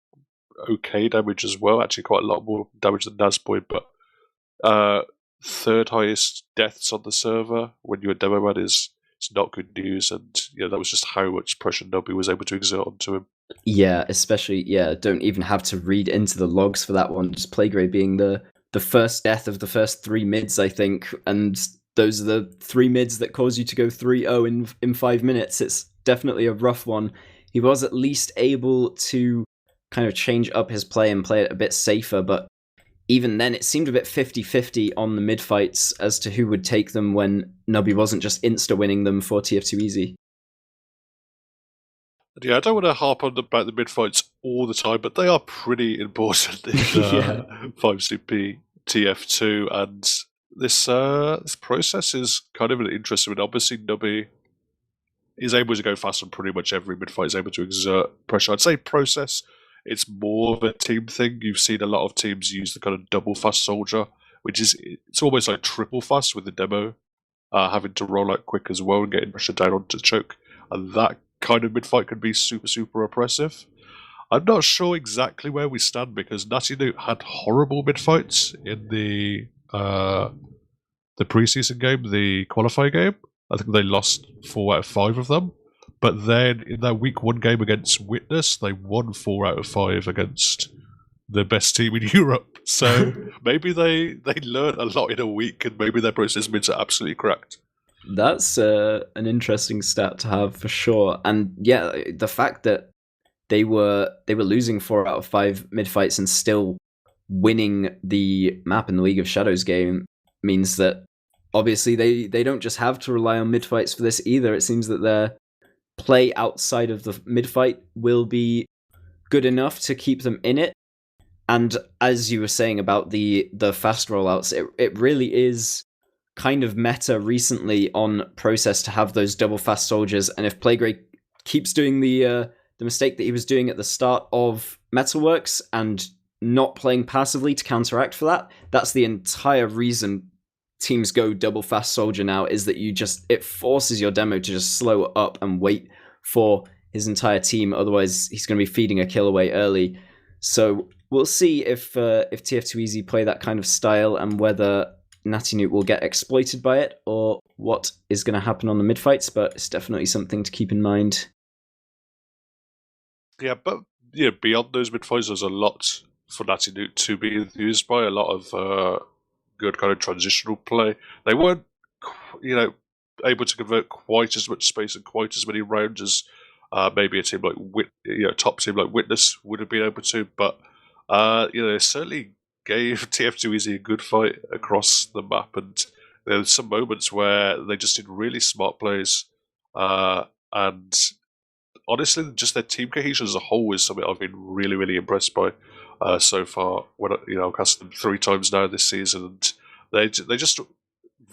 okay damage as well, actually quite a lot more damage than Nazboy, but third highest deaths on the server when you're a demo man is it's not good news, and that was just how much pressure Nobby was able to exert onto him. Yeah, especially don't even have to read into the logs for that one. Just Playgray being the first death of the first 3 mids, I think, and those are the 3 mids that cause you to go 3-0 in 5 minutes. It's definitely a rough one. He was at least able to kind of change up his play and play it a bit safer, but even then it seemed a bit 50-50 on the mid fights as to who would take them when Nubby wasn't just insta winning them for TF2Easy. Yeah, I don't want to harp on about the mid fights all the time, but they are pretty important in Yeah. 5CP TF2, and this process is kind of an interesting one. Obviously, Nubby is able to go fast on pretty much every mid fight, is able to exert pressure. I'd say process, it's more of a team thing. You've seen a lot of teams use the kind of double fast soldier, which is it's almost like triple fast with the demo, having to roll out quick as well and getting pressure down onto the choke. And that kind of mid fight can be super, super oppressive. I'm not sure exactly where we stand because Nati Noot had horrible mid fights in the preseason game, the qualifier game. I think they lost 4 out of 5 of them. But then in that week 1 game against Witness, they won 4 out of 5 against the best team in Europe. So maybe they learned a lot in a week, and maybe their process mids are absolutely cracked. That's an interesting stat to have for sure. And yeah, the fact that they were losing 4 out of 5 mid fights and still winning the map in the League of Shadows game means that obviously they don't just have to rely on mid fights for this either. It seems that their play outside of the mid fight will be good enough to keep them in it. And as you were saying about the fast rollouts, it really is kind of meta recently on process to have those double fast soldiers. And if Playgray keeps doing the mistake that he was doing at the start of Metalworks and not playing passively to counteract for that, that's the entire reason teams go double fast soldier now, is that it forces your demo to just slow up and wait for his entire team. Otherwise, he's going to be feeding a kill away early. So we'll see if TF2Easy play that kind of style and whether Nati Noot will get exploited by it or what is going to happen on the mid fights. But it's definitely something to keep in mind. Yeah, but beyond those mid fights, there's a lot for Nati Noot to be enthused by. A lot of good kind of transitional play. They weren't, able to convert quite as much space and quite as many rounds as maybe a team like top team like Witness would have been able to. But they certainly gave TF2 Easy a good fight across the map, and There's some moments where they just did really smart plays, and honestly, just their team cohesion as a whole is something I've been really, really impressed by so far. When I've cast them 3 times now this season, and they just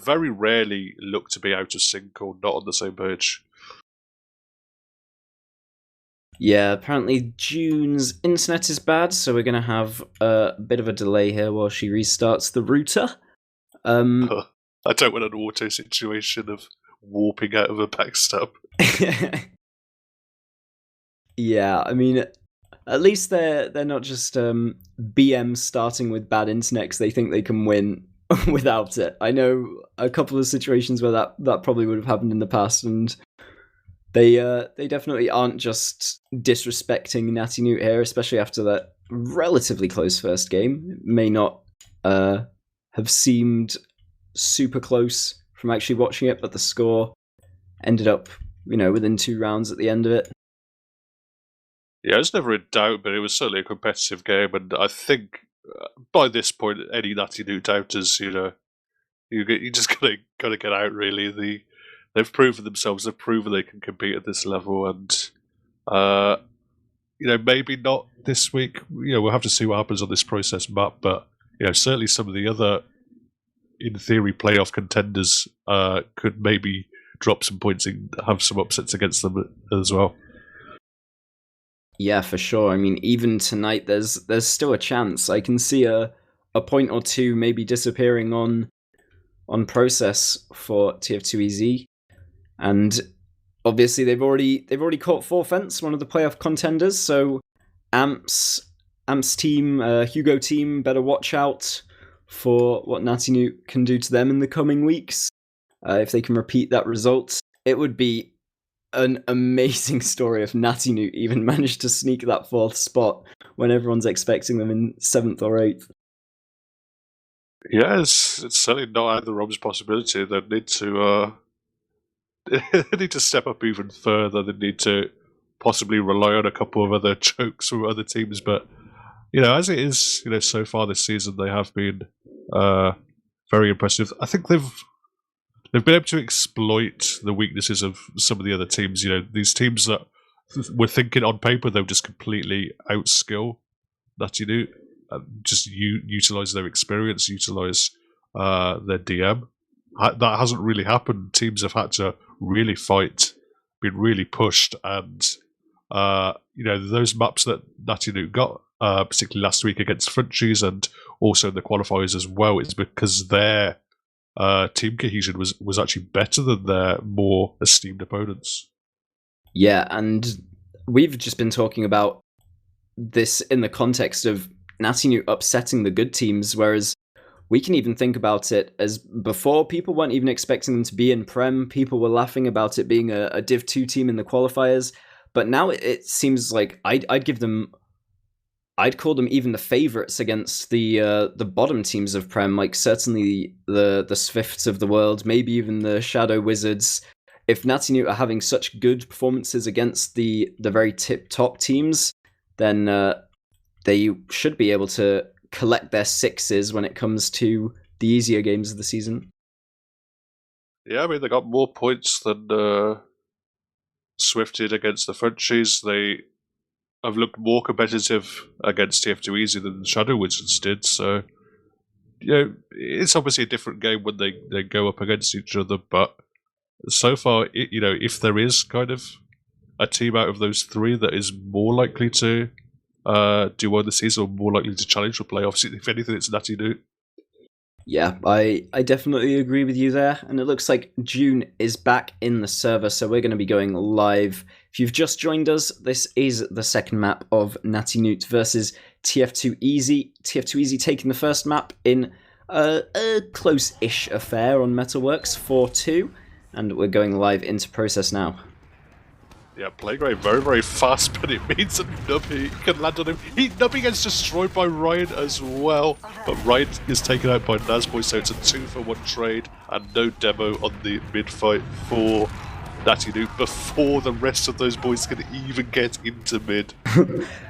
very rarely look to be out of sync or not on the same page. Yeah, apparently June's internet is bad, so we're going to have a bit of a delay here while she restarts the router. I don't want an auto situation of warping out of a backstab. Yeah, I mean, at least they're not just BM starting with bad internet because they think they can win without it. I know a couple of situations where that probably would have happened in the past, and they definitely aren't just disrespecting Nati Noot here, especially after that relatively close first game. It may not have seemed super close from actually watching it, but the score ended up, within 2 rounds at the end of it. Yeah, it was never in doubt, but it was certainly a competitive game, and I think by this point, any Nati Noot doubters, you just gotta get out. Really, they've proven themselves. They've proven they can compete at this level, and maybe not this week. We'll have to see what happens on this process map, but certainly some of the other, in theory, playoff contenders could maybe drop some points and have some upsets against them as well. Yeah, for sure. I mean, even tonight, there's still a chance. I can see a point or two maybe disappearing on process for tf2easy, and obviously they've already caught 4th, one of the playoff contenders. So Amps team, Hugo team, better watch out for what Nati Noot can do to them in the coming weeks. If they can repeat that result, it would be an amazing story if Nati Noot even managed to sneak that 4th spot when everyone's expecting them in 7th or 8th. Yeah, it's certainly not out of the realms of possibility. They need to they need to step up even further. They need to possibly rely on a couple of other chokes from other teams. But as it is, so far this season, they have been very impressive. I think they've been able to exploit the weaknesses of some of the other teams. These teams that were thinking on paper they'll just completely outskill Nati Noot, just utilize their experience, utilize their DM. That hasn't really happened. Teams have had to really fight, been really pushed, and those maps that Nati Noot got, particularly last week against Frenchies and also in the qualifiers as well, is because their team cohesion was actually better than their more esteemed opponents. Yeah, and we've just been talking about this in the context of Nati Noot upsetting the good teams, whereas we can even think about it as before people weren't even expecting them to be in Prem. People were laughing about it being a Div 2 team in the qualifiers, but now it seems like I'd call them even the favorites against the bottom teams of Prem, like certainly the Swifts of the world, maybe even the Shadow Wizards. If Nati Noot are having such good performances against the very tip-top teams, then they should be able to collect their 6s when it comes to the easier games of the season. Yeah, I mean, they got more points than Swift did against the Frenchies. They have looked more competitive against tf2easy than the Shadow Wizards did, so it's obviously a different game when they go up against each other, but so far, if there is kind of a team out of those 3 that is more likely to do well this season or more likely to challenge for playoffs, if anything, it's Nati Noot. Yeah, I definitely agree with you there. And it looks like June is back in the server, so we're going to be going live. If you've just joined us, this is the second map of Nati Noot versus tf2easy. tf2easy taking the first map in a close-ish affair on Metalworks 4-2. And we're going live into process now. Yeah, Playgrave very, very fast, but it means that Nubby can land on him. Nubby gets destroyed by Ryan as well, but Ryan is taken out by Nazboy, so it's a 2-for-1 trade, and no demo on the mid-fight for Nati Noot before the rest of those boys can even get into mid.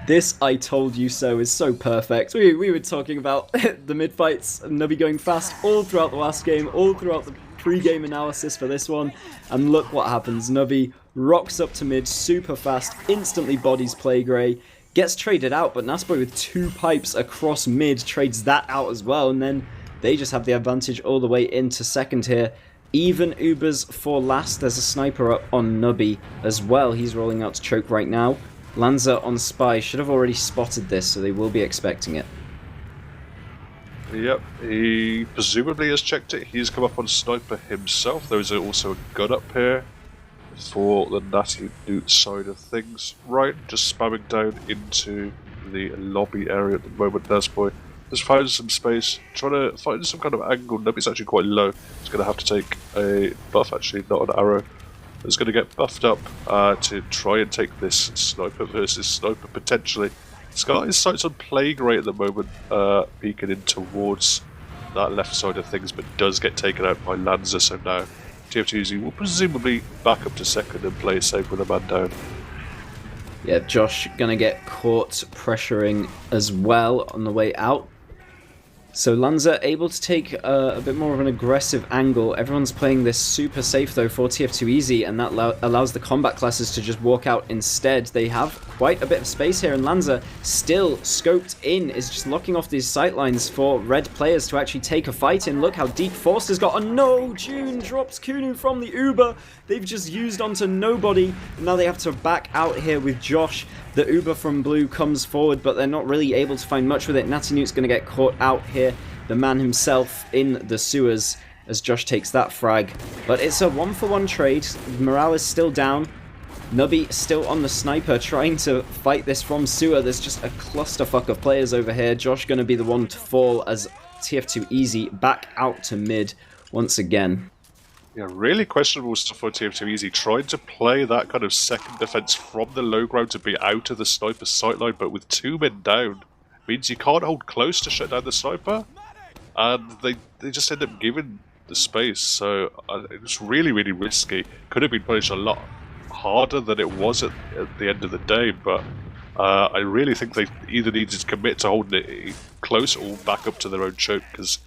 This "I told you so" is so perfect. We were talking about the mid fights, Nubby going fast all throughout the last game, all throughout the pre-game analysis for this one, and look what happens. Nubby rocks up to mid super fast, instantly bodies Playgray, gets traded out, but Nasboy with 2 pipes across mid trades that out as well, and then they just have the advantage all the way into second here. Even Ubers for last. There's a sniper up on Nubby as well. He's rolling out to choke right now. Lanza on Spy should have already spotted this, so they will be expecting it. Yep, he presumably has checked it. He's come up on Sniper himself. There is also a gun up here for the Nati Noot side of things. Right, just spamming down into the lobby area at the moment. Nasboy just finding some space, trying to find some kind of angle. Nubby's actually quite low. He's going to have to take a buff, actually, not an arrow. He's going to get buffed up to try and take this Sniper versus Sniper potentially. He's got his sights on Playgray at the moment, peeking in towards that left side of things, but does get taken out by Lanza, so now tf2easy will presumably back up to second and play safe with a man down. Yeah, Josh gonna get caught pressuring as well on the way out. So Lanza able to take a bit more of an aggressive angle. Everyone's playing this super safe though for tf2easy, and that allows the combat classes to just walk out instead. They have quite a bit of space here, and Lanza, still scoped in, is just locking off these sightlines for red players to actually take a fight in. Look how deep Forster's got. Oh no! June drops Kunu from the Uber. They've just used onto nobody, and now they have to back out here with Josh. The Uber from blue comes forward, but they're not really able to find much with it. Nati Noot's going to get caught out here. The man himself in the sewers as Josh takes that frag. But it's a 1-for-1 trade. Morale is still down. Nubby still on the sniper, trying to fight this from sewer. There's just a clusterfuck of players over here. Josh going to be the one to fall as tf2easy back out to mid once again. Yeah, really questionable stuff for tf2easy. Trying to play that kind of second defense from the low ground to be out of the sniper's sightline, but with 2 men down, means you can't hold close to shut down the sniper, and they just end up giving the space. So it was really, really risky. Could have been punished a lot harder than it was at the end of the day, but I really think they either needed to commit to holding it close or back up to their own choke, because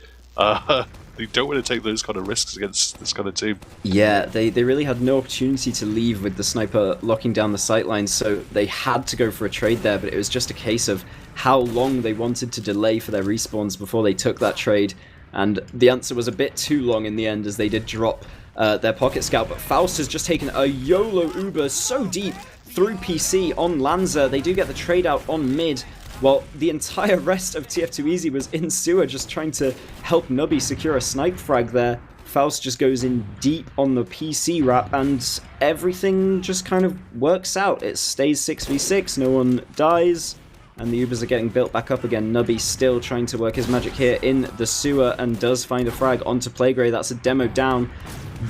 you don't want to take those kind of risks against this kind of team. Yeah, they really had no opportunity to leave with the sniper locking down the sightlines, so they had to go for a trade there, but it was just a case of how long they wanted to delay for their respawns before they took that trade, and the answer was a bit too long in the end as they did drop their pocket scout. But Faust has just taken a YOLO Uber so deep through PC on Lanza. They do get the trade out on mid, while the entire rest of tf2easy was in sewer just trying to help Nubby secure a snipe frag there. Faust just goes in deep on the PC wrap, and everything just kind of works out. It stays 6v6, no one dies, and the Ubers are getting built back up again. Nubby still trying to work his magic here in the sewer and does find a frag onto Playgray. That's a demo down.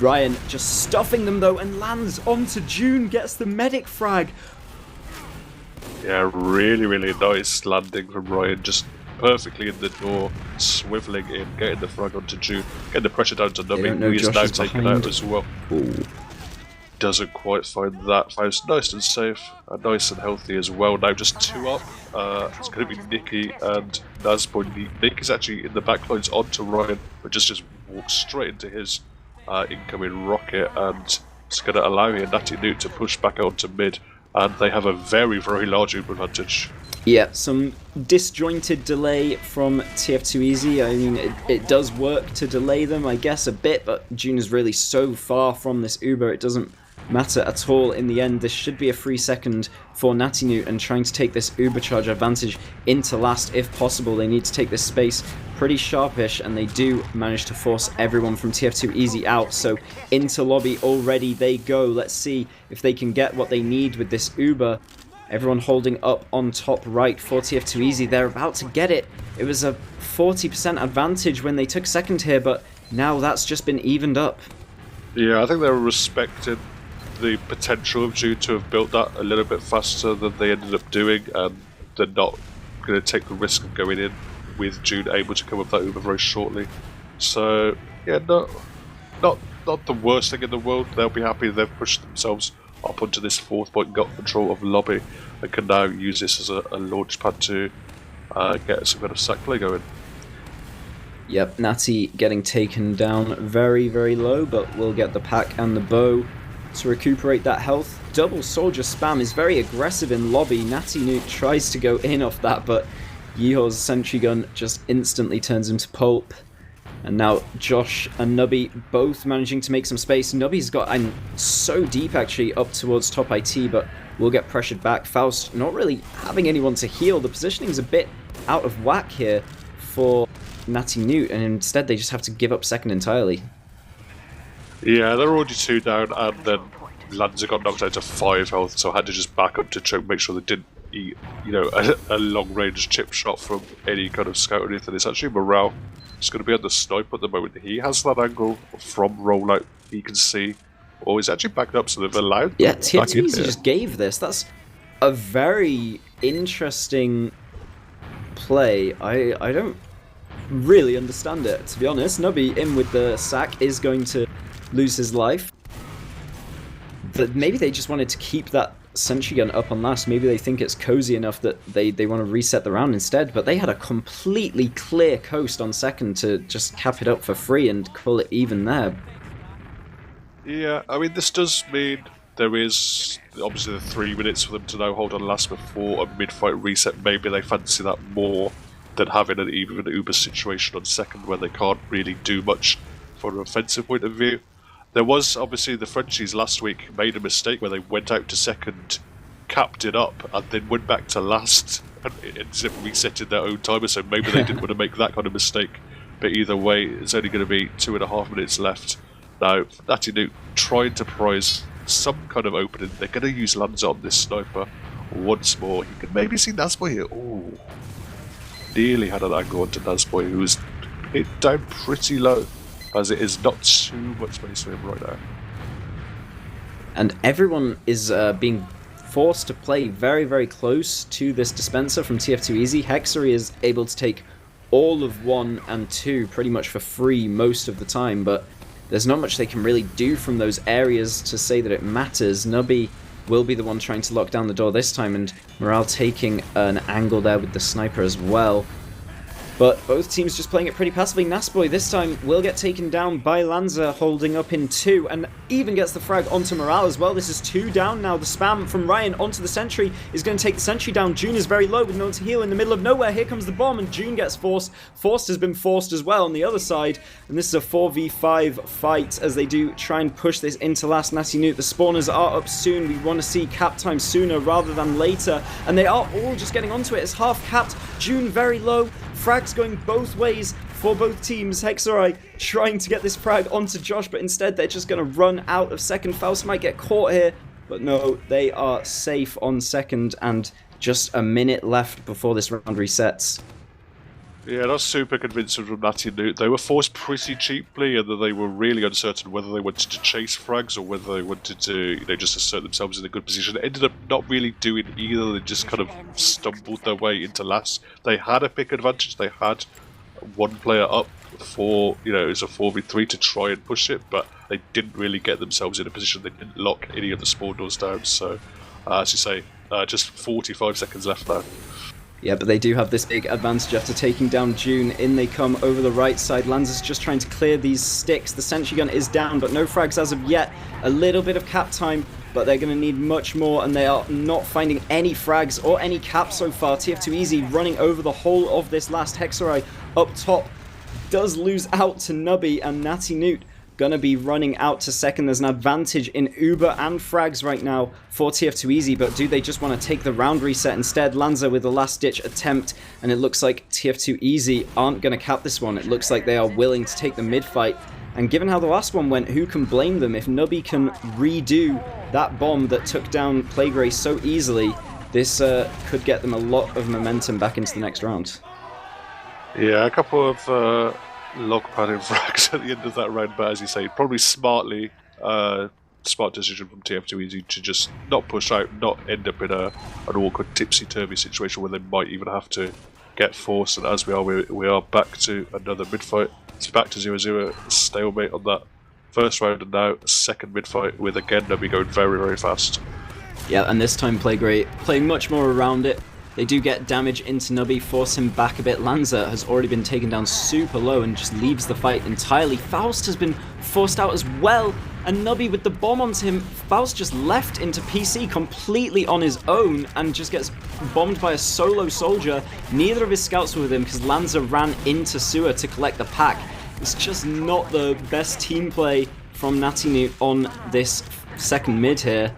Ryan just stuffing them though and lands onto June, gets the medic frag. Yeah, really, really nice landing from Ryan, just perfectly in the door, swiveling in, getting the frag onto June, getting the pressure down to Nubby, who is now taken out as well. Ooh. Doesn't quite find that. Faust nice and safe, nice and healthy as well. Now just 2 up. It's going to be Nikki and Nasboy. Nick is actually in the backlines onto Ryan, but just walks straight into his incoming rocket, and it's going to allow here Nati Noot to push back onto mid, and they have a very, very large Uber advantage. Yeah, some disjointed delay from tf2easy. I mean, it does work to delay them, I guess, a bit, but June is really so far from this Uber, it doesn't matter at all in the end. This should be a free second for Nati Noot, and trying to take this Uber charge advantage into last if possible. They need to take this space pretty sharpish, and they do manage to force everyone from tf2easy out. So into lobby already they go. Let's see if they can get what they need with this Uber. Everyone holding up on top right for tf2easy. They're about to get it. It was a 40% advantage when they took second here, but now that's just been evened up. Yeah, I think they were respecting the potential of June to have built that a little bit faster than they ended up doing, and they're not going to take the risk of going in with June able to come up that Uber very shortly. So yeah, not not the worst thing in the world. They'll be happy they've pushed themselves up onto this 4th point, got control of lobby, and can now use this as a launch pad to get some kind of sack play going. Yep, Nati getting taken down very, very low, but we'll get the pack and the bow to recuperate that health. Double soldier spam is very aggressive in lobby. Nati Noot tries to go in off that, but Yeehaw's sentry gun just instantly turns him to pulp. And now Josh and Nubby both managing to make some space. Nubby's got so deep actually up towards top IT, but we'll get pressured back. Faust not really having anyone to heal. The positioning's a bit out of whack here for Nati Noot, and instead they just have to give up second entirely. Yeah, they're already 2 down, and then Lanza got knocked out to 5 health, so I had to just back up to choke, make sure they didn't eat, a long-range chip shot from any kind of scout or anything. It's actually Morale. He's going to be on the snipe at the moment. He has that angle from rollout. He can see. Oh, he's actually backed up, so they've allowed. Yeah, tf2easy just gave this. That's a very interesting play. I don't really understand it, to be honest. Nubby in with the sack is going to lose his life. But maybe they just wanted to keep that sentry gun up on last. Maybe they think it's cozy enough that they want to reset the round instead, but they had a completely clear coast on second to just cap it up for free and call it even there. Yeah, I mean, this does mean there is obviously the 3 minutes for them to now hold on last before a mid-fight reset. Maybe they fancy that more than having an even Uber situation on second where they can't really do much from an offensive point of view. There was obviously the Frenchies last week made a mistake where they went out to second, capped it up, and then went back to last and ended up resetting their own timer, so maybe they didn't want to make that kind of mistake. But either way, it's only going to be 2.5 minutes left. Now, Nati Noot trying to prize some kind of opening. They're going to use Lanza on this sniper once more. You can maybe see Nazboy here. Ooh. Nearly had an angle onto Nazboy, who was hit down pretty low, as it is not too much space for him right now. And everyone is being forced to play very, very close to this dispenser from tf2easy. Hexery is able to take all of 1 and 2 pretty much for free most of the time, but there's not much they can really do from those areas to say that it matters. Nubby will be the one trying to lock down the door this time, and Morale taking an angle there with the sniper as well. But both teams just playing it pretty passively. Nasboy this time will get taken down by Lanza, holding up in 2, and even gets the frag onto Morale as well. This is 2 down now. The spam from Ryan onto the sentry is going to take the sentry down. June is very low with no one to heal in the middle of nowhere. Here comes the bomb, and June gets forced. Forced has been forced as well on the other side, and this is a 4v5 fight as they do try and push this into last. Nati Noot, the spawners are up soon. We want to see cap time sooner rather than later, and they are all just getting onto it. It's half capped. June very low. Frags going both ways for both teams. Hexerai trying to get this frag onto Josh, but instead they're just going to run out of second. Faust might get caught here, but no, they are safe on second, and just a minute left before this round resets. Yeah, that's super convincing from Nati Noot. They were forced pretty cheaply, and they were really uncertain whether they wanted to chase frags or whether they wanted to, just assert themselves in a good position. They ended up not really doing either. They just kind of stumbled their way into last. They had a pick advantage. They had one player up for, it was a 4v3 to try and push it, but they didn't really get themselves in a position. They didn't lock any of the spawn doors down. So, as you say, just 45 seconds left now. Yeah, but they do have this big advantage after taking down June. In they come over the right side. Lanza's just trying to clear these sticks. The sentry gun is down, but no frags as of yet. A little bit of cap time, but they're going to need much more, and they are not finding any frags or any cap so far. tf2easy running over the whole of this last. Hexerai up top does lose out to Nubby, and Nati Noot gonna be running out to second. There's an advantage in Uber and frags right now for tf2easy, but do they just want to take the round reset instead? Lanza with a last-ditch attempt, and it looks like tf2easy aren't gonna cap this one. It looks like they are willing to take the mid-fight, and given how the last one went, who can blame them? If Nubby can redo that bomb that took down Plague so easily, this could get them a lot of momentum back into the next round. Yeah, a couple of log padding frags at the end of that round, but as you say, probably smart decision from tf2easy to just not push out, not end up in an awkward tipsy-turvy situation where they might even have to get forced. And as we are back to another mid-fight. It's back to 0-0, stalemate on that First round and now second mid-fight with, again, Nubby going very, very fast. Yeah, and this time Playgray playing much more around it. They do get damage into Nubby, force him back a bit. Lanza has already been taken down super low and just leaves the fight entirely. Faust has been forced out as well, and Nubby with the bomb onto him. Faust just left into PC completely on his own and just gets bombed by a solo soldier. Neither of his scouts were with him because Lanza ran into sewer to collect the pack. It's just not the best team play from Nati Noot on this second mid here.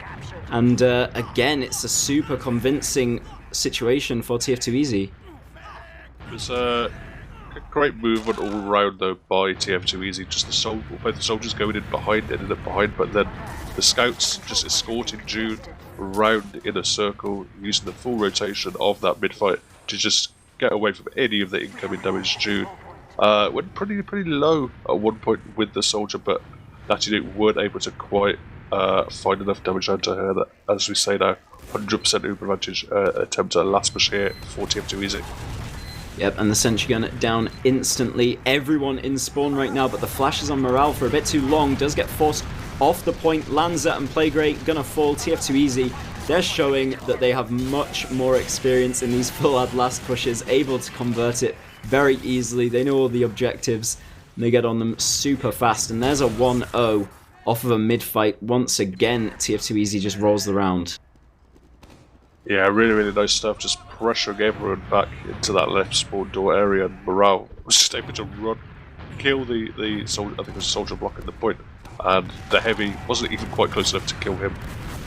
And again, it's a super convincing situation for tf2easy. It was a great movement all round though by tf2easy. Just both the soldiers going in behind, ended up behind, but then the scouts just escorting June round in a circle, using the full rotation of that mid-fight to just get away from any of the incoming damage. June went pretty low at one point with the soldier, but Nati Noot weren't able to quite find enough damage onto her that, as we say now, 100% uber advantage attempt at a last push here for tf2easy. Yep, and the sentry gun down instantly. Everyone in spawn right now, but the flashes on morale for a bit too long does get forced off the point. Lanza and Playgray gonna fall. tf2easy, they're showing that they have much more experience in these full ad last pushes, able to convert it very easily. They know all the objectives, and they get on them super fast. And there's a 1-0 off of a mid-fight. Once again, tf2easy just rolls the round. Yeah, really nice stuff. Just pressuring everyone back into that left spawn door area, and morale was just able to run, kill the soldier. I think it was a soldier blocking the point, and the heavy wasn't even quite close enough to kill him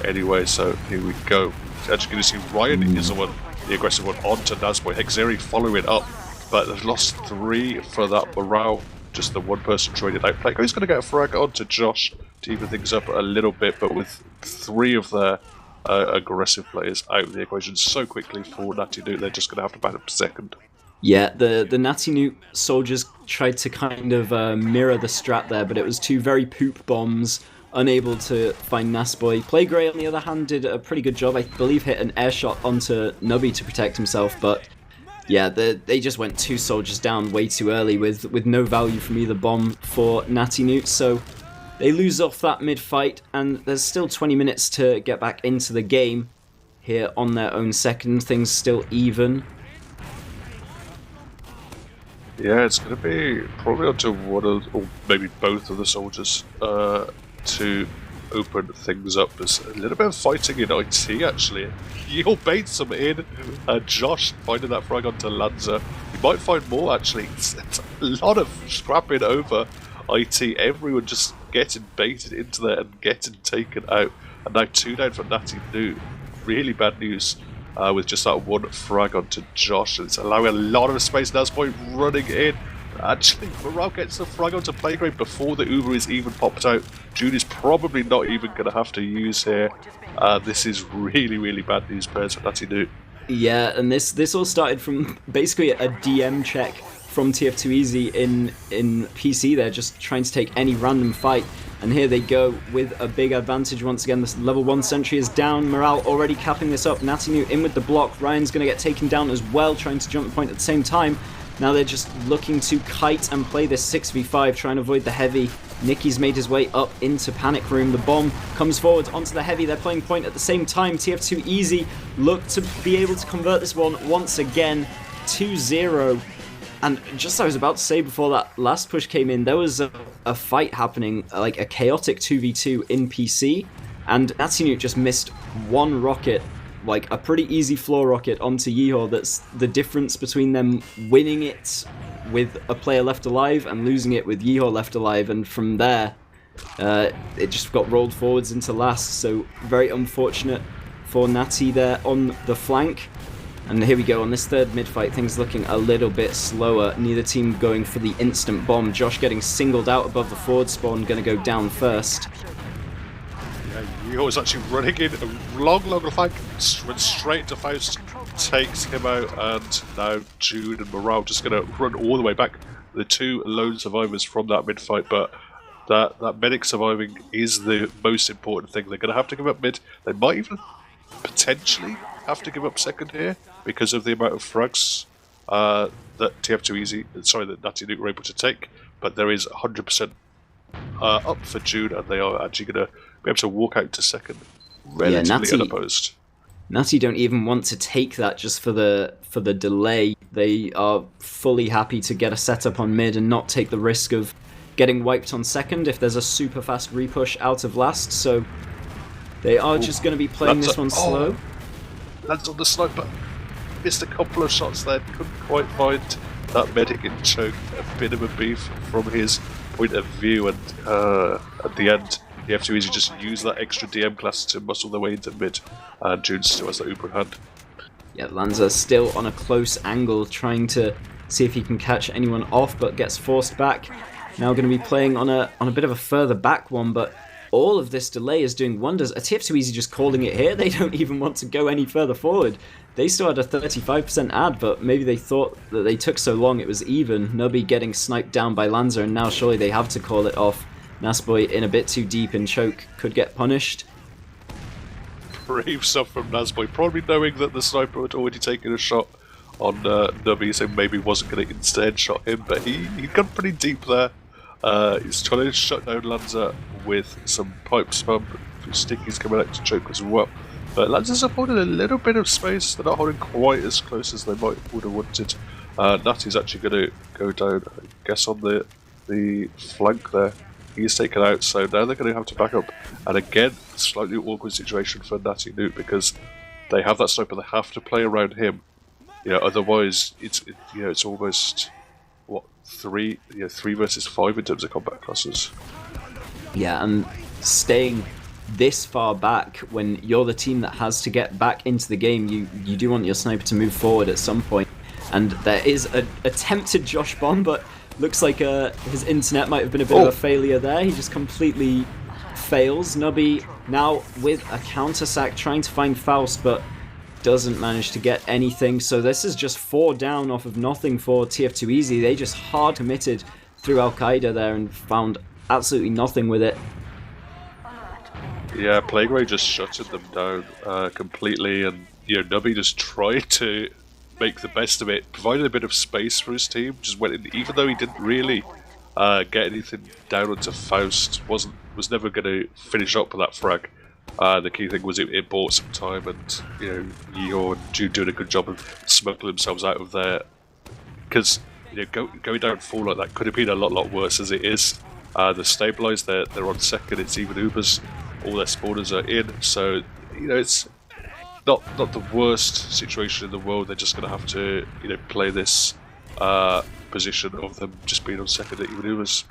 anyway. So here we go. As you can see, Ryan is the aggressive one onto Nazboy. Hexeri following up, but they've lost 3 for that morale. Just the one person traded out. Playgo's going to get a frag onto Josh to even things up a little bit, but with 3 of their aggressive players out of the equation so quickly for Nati Noot, they're just going to have to bat up second. Yeah, the Nati Noot soldiers tried to kind of mirror the strat there, but it was 2 very poop bombs, unable to find Nazboy. Playgray, on the other hand, did a pretty good job. I believe hit an air shot onto Nubby to protect himself, but yeah, they just went 2 soldiers down way too early with no value from either bomb for Nati Noot, so they lose off that mid-fight, and there's still 20 minutes to get back into the game here on their own second. Things still even. Yeah, it's going to be probably onto one of, or maybe both of the soldiers to open things up. There's a little bit of fighting in IT actually. You'll bait some in. Josh finding that frag onto Lanza. You might find more actually. It's a lot of scrapping over IT. Everyone just getting baited into there and getting taken out. And now 2 down for Nati Noot. Really bad news with just that 1 frag onto Josh. And it's allowing a lot of space. Nazboy running in. Actually, Morale gets the frag onto Playgray before the Uber is even popped out. June is probably not even going to have to use here. This is really bad news bears for Nati Noot. Yeah, and this all started from basically a DM check from tf2easy in PC. They're just trying to take any random fight, and here they go with a big advantage once again. This level 1 sentry is down. Morale already capping this up. Nati Noot in with the block. Ryan's going to get taken down as well, trying to jump the point at the same time. Now they're just looking to kite and play this 6v5, trying to avoid the heavy. Nicky's made his way up into panic room. The bomb comes forward onto the heavy. They're playing point at the same time. tf2easy look to be able to convert this one once again. 2-0. And just as I was about to say before that last push came in, there was a fight happening, like a chaotic 2v2 in PC, and Nati Noot just missed 1 rocket, like a pretty easy floor rocket onto Yeehaw. That's the difference between them winning it with a player left alive and losing it with Yeehaw left alive, and from there it just got rolled forwards into last, so very unfortunate for Nati there on the flank. And here we go, on this third mid-fight, things looking a little bit slower. Neither team going for the instant bomb. Josh getting singled out above the forward spawn, going to go down first. Yeah, Yeehaw is actually running in a long flank, went straight to Faust, takes him out, and now June and Morale just going to run all the way back. The 2 lone survivors from that mid-fight, but that medic surviving is the most important thing. They're going to have to give up mid. They might even potentially have to give up second here because of the amount of frags that tf2easy, sorry, that Nati Noot were able to take, but there is 100% up for June, and they are actually going to be able to walk out to second relatively unopposed. Nati don't even want to take that just for the delay. They are fully happy to get a setup on mid and not take the risk of getting wiped on second if there's a super fast repush out of last. So they are just going to be playing this one slow. Lands on the sniper. Missed a couple of shots there. Couldn't quite find that medic in choke. A bit of a beef from his point of view, and at the end, tf2easy just use that extra DM class to muscle their way into mid, and June still has that Uber in hand. Yeah, Lanza still on a close angle, trying to see if he can catch anyone off, but gets forced back. Now going to be playing on a bit of a further back one, but all of this delay is doing wonders. A tf2easy just calling it here. They don't even want to go any further forward. They still had a 35% ad, but maybe they thought that they took so long it was even. Nubby getting sniped down by Lanza, and now surely they have to call it off. Nasboy in a bit too deep in choke, could get punished. Brave stuff from Nasboy, probably knowing that the sniper had already taken a shot on Nubby, so maybe wasn't going to instead shot him, but he got pretty deep there. He's trying to shut down Lanza with some pipe spam. A few stickies coming out to choke as well. But Lanza's afforded a little bit of space. They're not holding quite as close as they would have wanted. Nati's actually going to go down, I guess, on the flank there. He's taken out, so now they're going to have to back up. And again, slightly awkward situation for Nati Noot, because they have that sniper. They have to play around him. Otherwise it's almost what, 3 versus 5 in terms of combat classes. Yeah, and staying this far back when you're the team that has to get back into the game, you do want your sniper to move forward at some point. And there is an attempted Josh bomb, but looks like his internet might have been a bit of a failure there. He just completely fails. Nubby now with a counter sack trying to find Faust, but doesn't manage to get anything. So this is just 4 down off of nothing for tf2easy. They just hard committed through Al-Qaeda there and found absolutely nothing with it. Yeah, Plague Ray just shutted them down completely, and Nubby just tried to make the best of it, provided a bit of space for his team, just went in, even though he didn't really get anything down onto Faust, was never going to finish up with that frag. The key thing was it bought some time, and Yeehaw and Jude doing a good job of smuggling themselves out of there, because going down full like that could have been a lot worse as it is. They're stabilised, they're on second, it's even Ubers, all their spawners are in, so it's not the worst situation in the world. They're just going to have to play this position of them just being on second at even Ubers.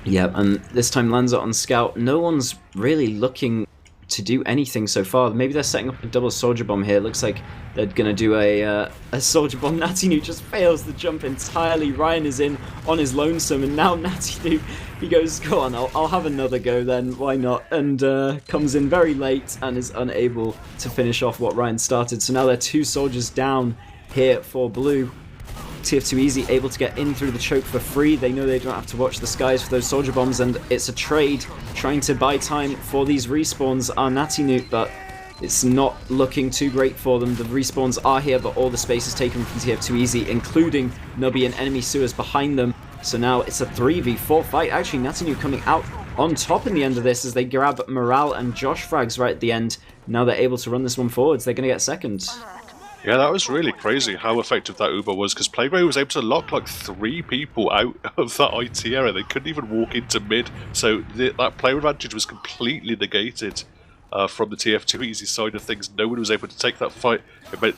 Yeah, and this time Lanza on scout. No one's really looking to do anything so far. Maybe they're setting up a double soldier bomb here. Looks like they're going to do a soldier bomb. Nati Noot just fails the jump entirely. Ryan is in on his lonesome, and now Nati Noot, he goes, go on, I'll have another go then, why not? And comes in very late and is unable to finish off what Ryan started. So now they're 2 soldiers down here for blue. tf2easy able to get in through the choke for free. They know they don't have to watch the skies for those soldier bombs, and it's a trade trying to buy time for these respawns are Nati Noot, but it's not looking too great for them. The respawns are here, but all the space is taken from tf2easy, including Nubby and enemy sewers behind them. So now it's a 3v4 fight. Actually, Nati Noot coming out on top in the end of this as they grab Morale and Josh frags right at the end. Now they're able to run this one forwards. They're going to get second. Yeah, that was really crazy how effective that Uber was, because Plague Ray was able to lock like 3 people out of that IT area. They couldn't even walk into mid, so that player advantage was completely negated from the tf2easy side of things. No one was able to take that fight. It meant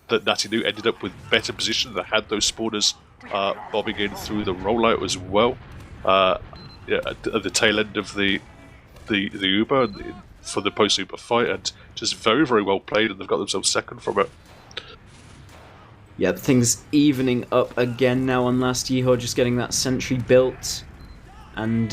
that Nati Noot ended up with better position. They had those spawners bobbing in through the rollout as well. At the tail end of the Uber for the post-Uber fight, and just very well played, and they've got themselves second from it. Yeah, things evening up again now on last Yeehaw, just getting that sentry built. And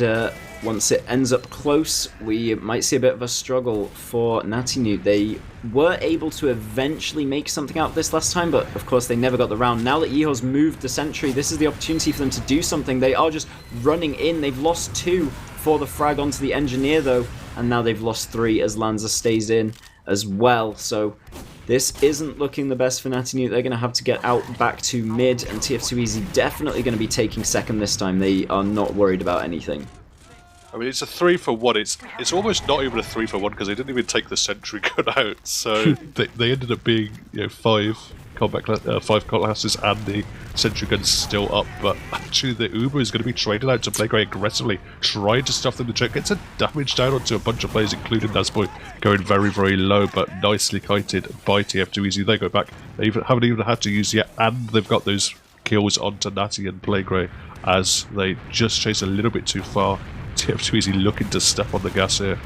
once it ends up close, we might see a bit of a struggle for Nati Noot. They were able to eventually make something out of this last time, but of course they never got the round. Now that Yeehaw's moved the sentry, this is the opportunity for them to do something. They are just running in. They've lost 2 for the frag onto the engineer though, and now they've lost 3 as Lanza stays in as well. So This isn't looking the best for Nati Noot. They're going to have to get out back to mid, and tf2easy definitely going to be taking second this time. They are not worried about anything. I mean, it's a 3-for-1. It's almost not even a 3-for-1 because they didn't even take the sentry gun out. So they ended up being 5 cutlasses and the sentry gun's still up. But actually, the Uber is going to be traded out to play very aggressively, trying to stuff them to check. Gets a damage down onto a bunch of players, including Nasboy, going very, very low, but nicely kited by tf2easy. They go back. They haven't even had to use yet, and they've got those kills onto Natty and Playgray as they just chase a little bit too far. tf2easy looking to step on the gas here.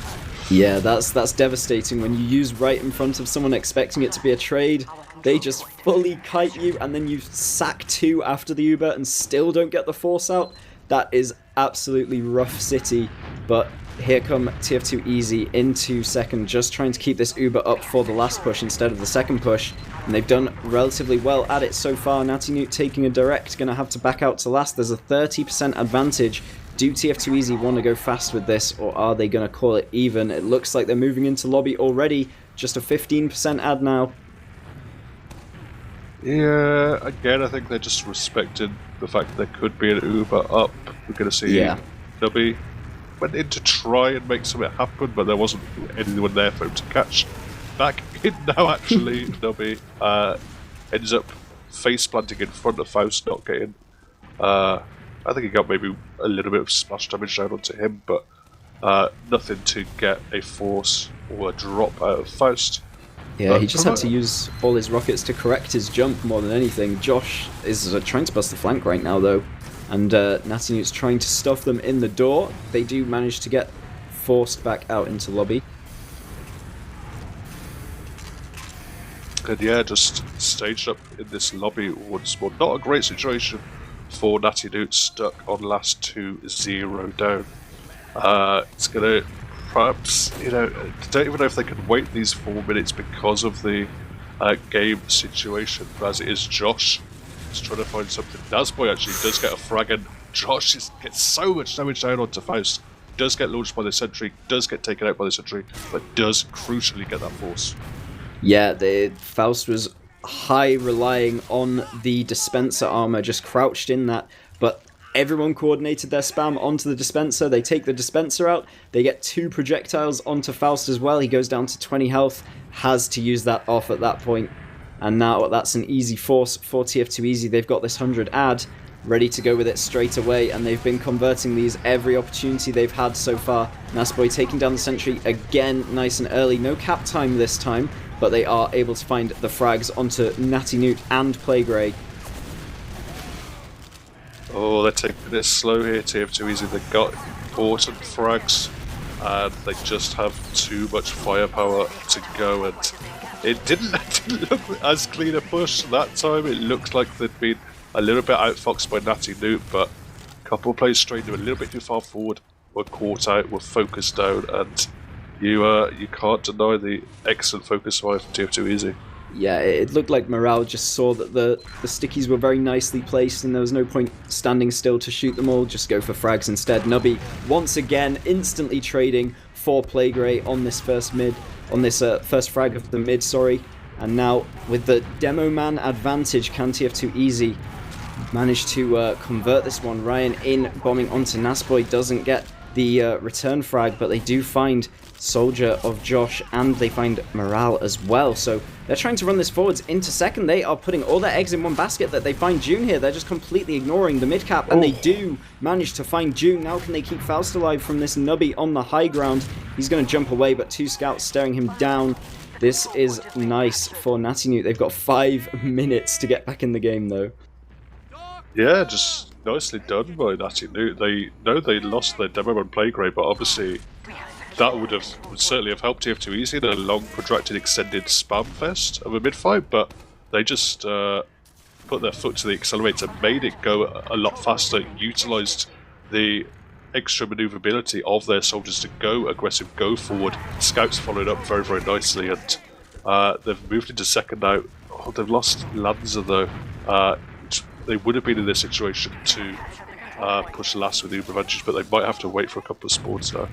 Yeah, that's devastating when you use right in front of someone expecting it to be a trade. They just fully kite you, and then you sack 2 after the Uber and still don't get the force out. That is absolutely rough city, but here come tf2easy into second, just trying to keep this Uber up for the last push instead of the second push, and they've done relatively well at it so far. Nati Noot taking a direct, going to have to back out to last. There's a 30% advantage. Do tf2easy want to go fast with this, or are they going to call it even? It looks like they're moving into lobby already. Just a 15% ad now. Yeah, again, I think they're just respecting the fact that there could be an Uber up. We're going to see Nubby went in to try and make something happen, but there wasn't anyone there for him to catch. Back in now, actually, Nubby ends up face planting in front of Faust, not getting. I think he got maybe a little bit of splash damage down onto him, but nothing to get a force or a drop out of Faust. Yeah, but he just had to use all his rockets to correct his jump more than anything. Josh is trying to bust the flank right now, though, and Nati Noot's trying to stuff them in the door. They do manage to get forced back out into lobby. And yeah, just staged up in this lobby once more. Not a great situation for Nati Noot, stuck on last 2-0 down. It's going to perhaps, I don't even know if they can wait these 4 minutes because of the game situation, as it is Josh is trying to find something. Nasboy actually does get a frag, and Josh gets so much damage down onto Faust. Does get launched by the sentry, does get taken out by the sentry, but does crucially get that force. Yeah, Faust was high relying on the dispenser armor, just crouched in that, but everyone coordinated their spam onto the dispenser. They take the dispenser out, they get 2 projectiles onto Faust as well. He goes down to 20 health, has to use that off at that point, and now that's an easy force for tf2easy. They've got this 100 ad ready to go with it straight away, and they've been converting these every opportunity they've had so far. Nasboy taking down the sentry again nice and early. No cap time this time, but they are able to find the frags onto Nati Noot and Playgray. Oh, they're taking it slow here, tf2easy. They've got important frags, and they just have too much firepower to go, and it didn't look as clean a push that time. It looked like they'd been a little bit outfoxed by Nati Noot, but a couple of players strayed a little bit too far forward, were caught out, were focused down, and you can't deny the excellent focus fire from tf2easy. Yeah, it looked like Morale just saw that the stickies were very nicely placed, and there was no point standing still to shoot them all, just go for frags instead. Nubby, once again, instantly trading for Playgray on this first first frag of the mid, sorry. And now, with the Demo Man advantage, can tf2easy manage to convert this one? Ryan in, bombing onto Nasboy, doesn't get the return frag, but they do find Soldier of Josh, and they find Morale as well. So they're trying to run this forwards into second. They are putting all their eggs in one basket. That they find June here. They're just completely ignoring the mid cap, and they do manage to find June. Now can they keep Faust alive from this Nubby on the high ground? He's going to jump away, but 2 scouts staring him down. This is nice for Nati Noot. They've got 5 minutes to get back in the game, though. Yeah, just nicely done by Nati Noot. They know they lost their demo on Playgray, but obviously that would certainly have helped tf2easy in a long, protracted, extended spam fest of a mid-fight, but they just put their foot to the accelerator, made it go a lot faster, utilised the extra manoeuvrability of their soldiers to go aggressive, go forward. Scouts followed up very, very nicely, and they've moved into second now. Oh, they've lost Lanza though. They would have been in this situation to push last with the Uber advantage, but they might have to wait for a couple of spawns now.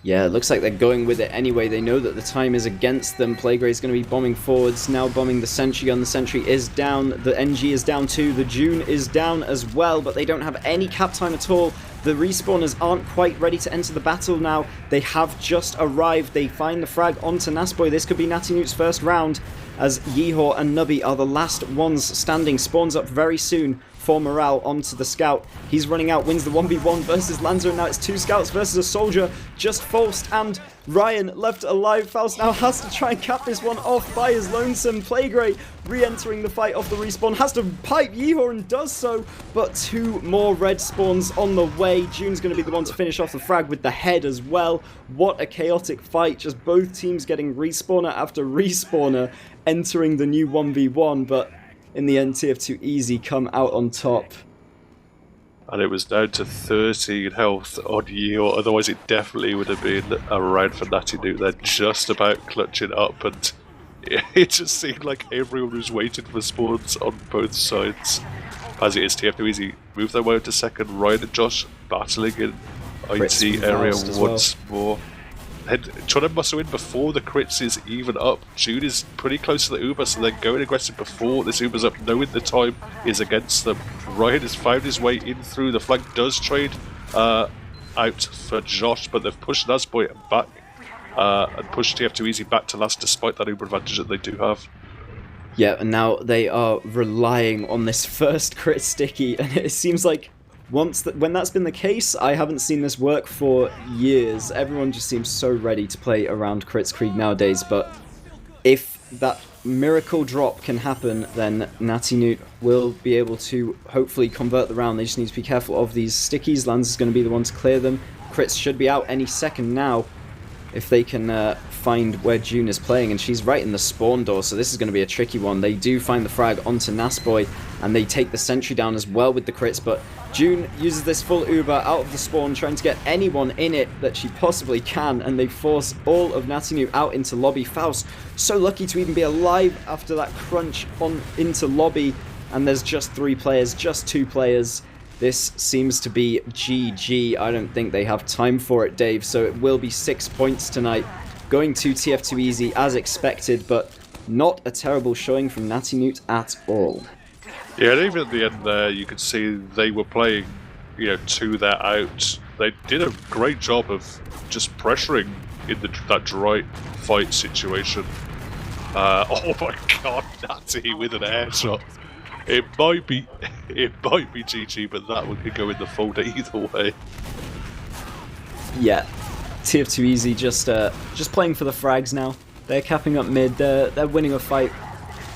Yeah, it looks like they're going with it anyway. They know that the time is against them. Playgray's going to be bombing forwards, now bombing the sentry gun. The sentry is down, the NG is down too, the June is down as well, but they don't have any cap time at all. The respawners aren't quite ready to enter the battle now. They have just arrived. They find the frag onto Nasboy. This could be Nati Noot's first round, as Yeehor and Nubby are the last ones standing. Spawns up very soon for morale onto the scout. He's running out, wins the 1v1 versus Lanza, and now it's 2 scouts versus a soldier. Just Faust and Ryan left alive. Faust now has to try and cap this one off by his lonesome. Playgray re-entering the fight off the respawn, has to pipe Yeehor and does so, but 2 more red spawns on the way. June's going to be the one to finish off the frag with the head as well. What a chaotic fight, just both teams getting respawner after respawner entering the new 1v1, but in the end, tf2easy come out on top. And it was down to 13 health on Yeehor, otherwise it definitely would have been a round for Nati Noot. They're just about clutching up, and it just seemed like everyone was waiting for spawns on both sides. As it is, tf2easy move their way to second. Ryan and Josh battling in IT area once more. Trying to muscle in before the crits is even up. June is pretty close to the Uber, so they're going aggressive before this Uber's up, knowing the time is against them. Ryan has found his way in through. The flank does trade out for Josh, but they've pushed Nasboy back and pushed TF2Easy back to last, despite that Uber advantage that they do have. Yeah, and now they are relying on this first crit sticky, and it seems like when that's been the case, I haven't seen this work for years. Everyone just seems so ready to play around Crits Krieg nowadays, but if that miracle drop can happen, then Nati Noot will be able to hopefully convert the round. They just need to be careful of these stickies. Lanz is going to be the one to clear them. Crits should be out any second now, if they can find where June is playing, and she's right in the spawn door, so this is going to be a tricky one. They do find the frag onto Nasboy, and they take the sentry down as well with the crits, but June uses this full Uber out of the spawn, trying to get anyone in it that she possibly can, and they force all of Nati Noot out into lobby. Faust, so lucky to even be alive after that crunch on into lobby, and there's just 3 players, just 2 players. This seems to be GG. I don't think they have time for it, Dave, so it will be 6 points tonight, going to TF2Easy as expected, but not a terrible showing from Nati Noot at all. Yeah, and even at the end there, you could see they were playing, to their out. They did a great job of just pressuring in that dry fight situation. Oh my god, Nati with an air shot. It might be GG, but that one could go in the folder either way. Yeah, TF2Easy just playing for the frags now. They're capping up mid. They're winning a fight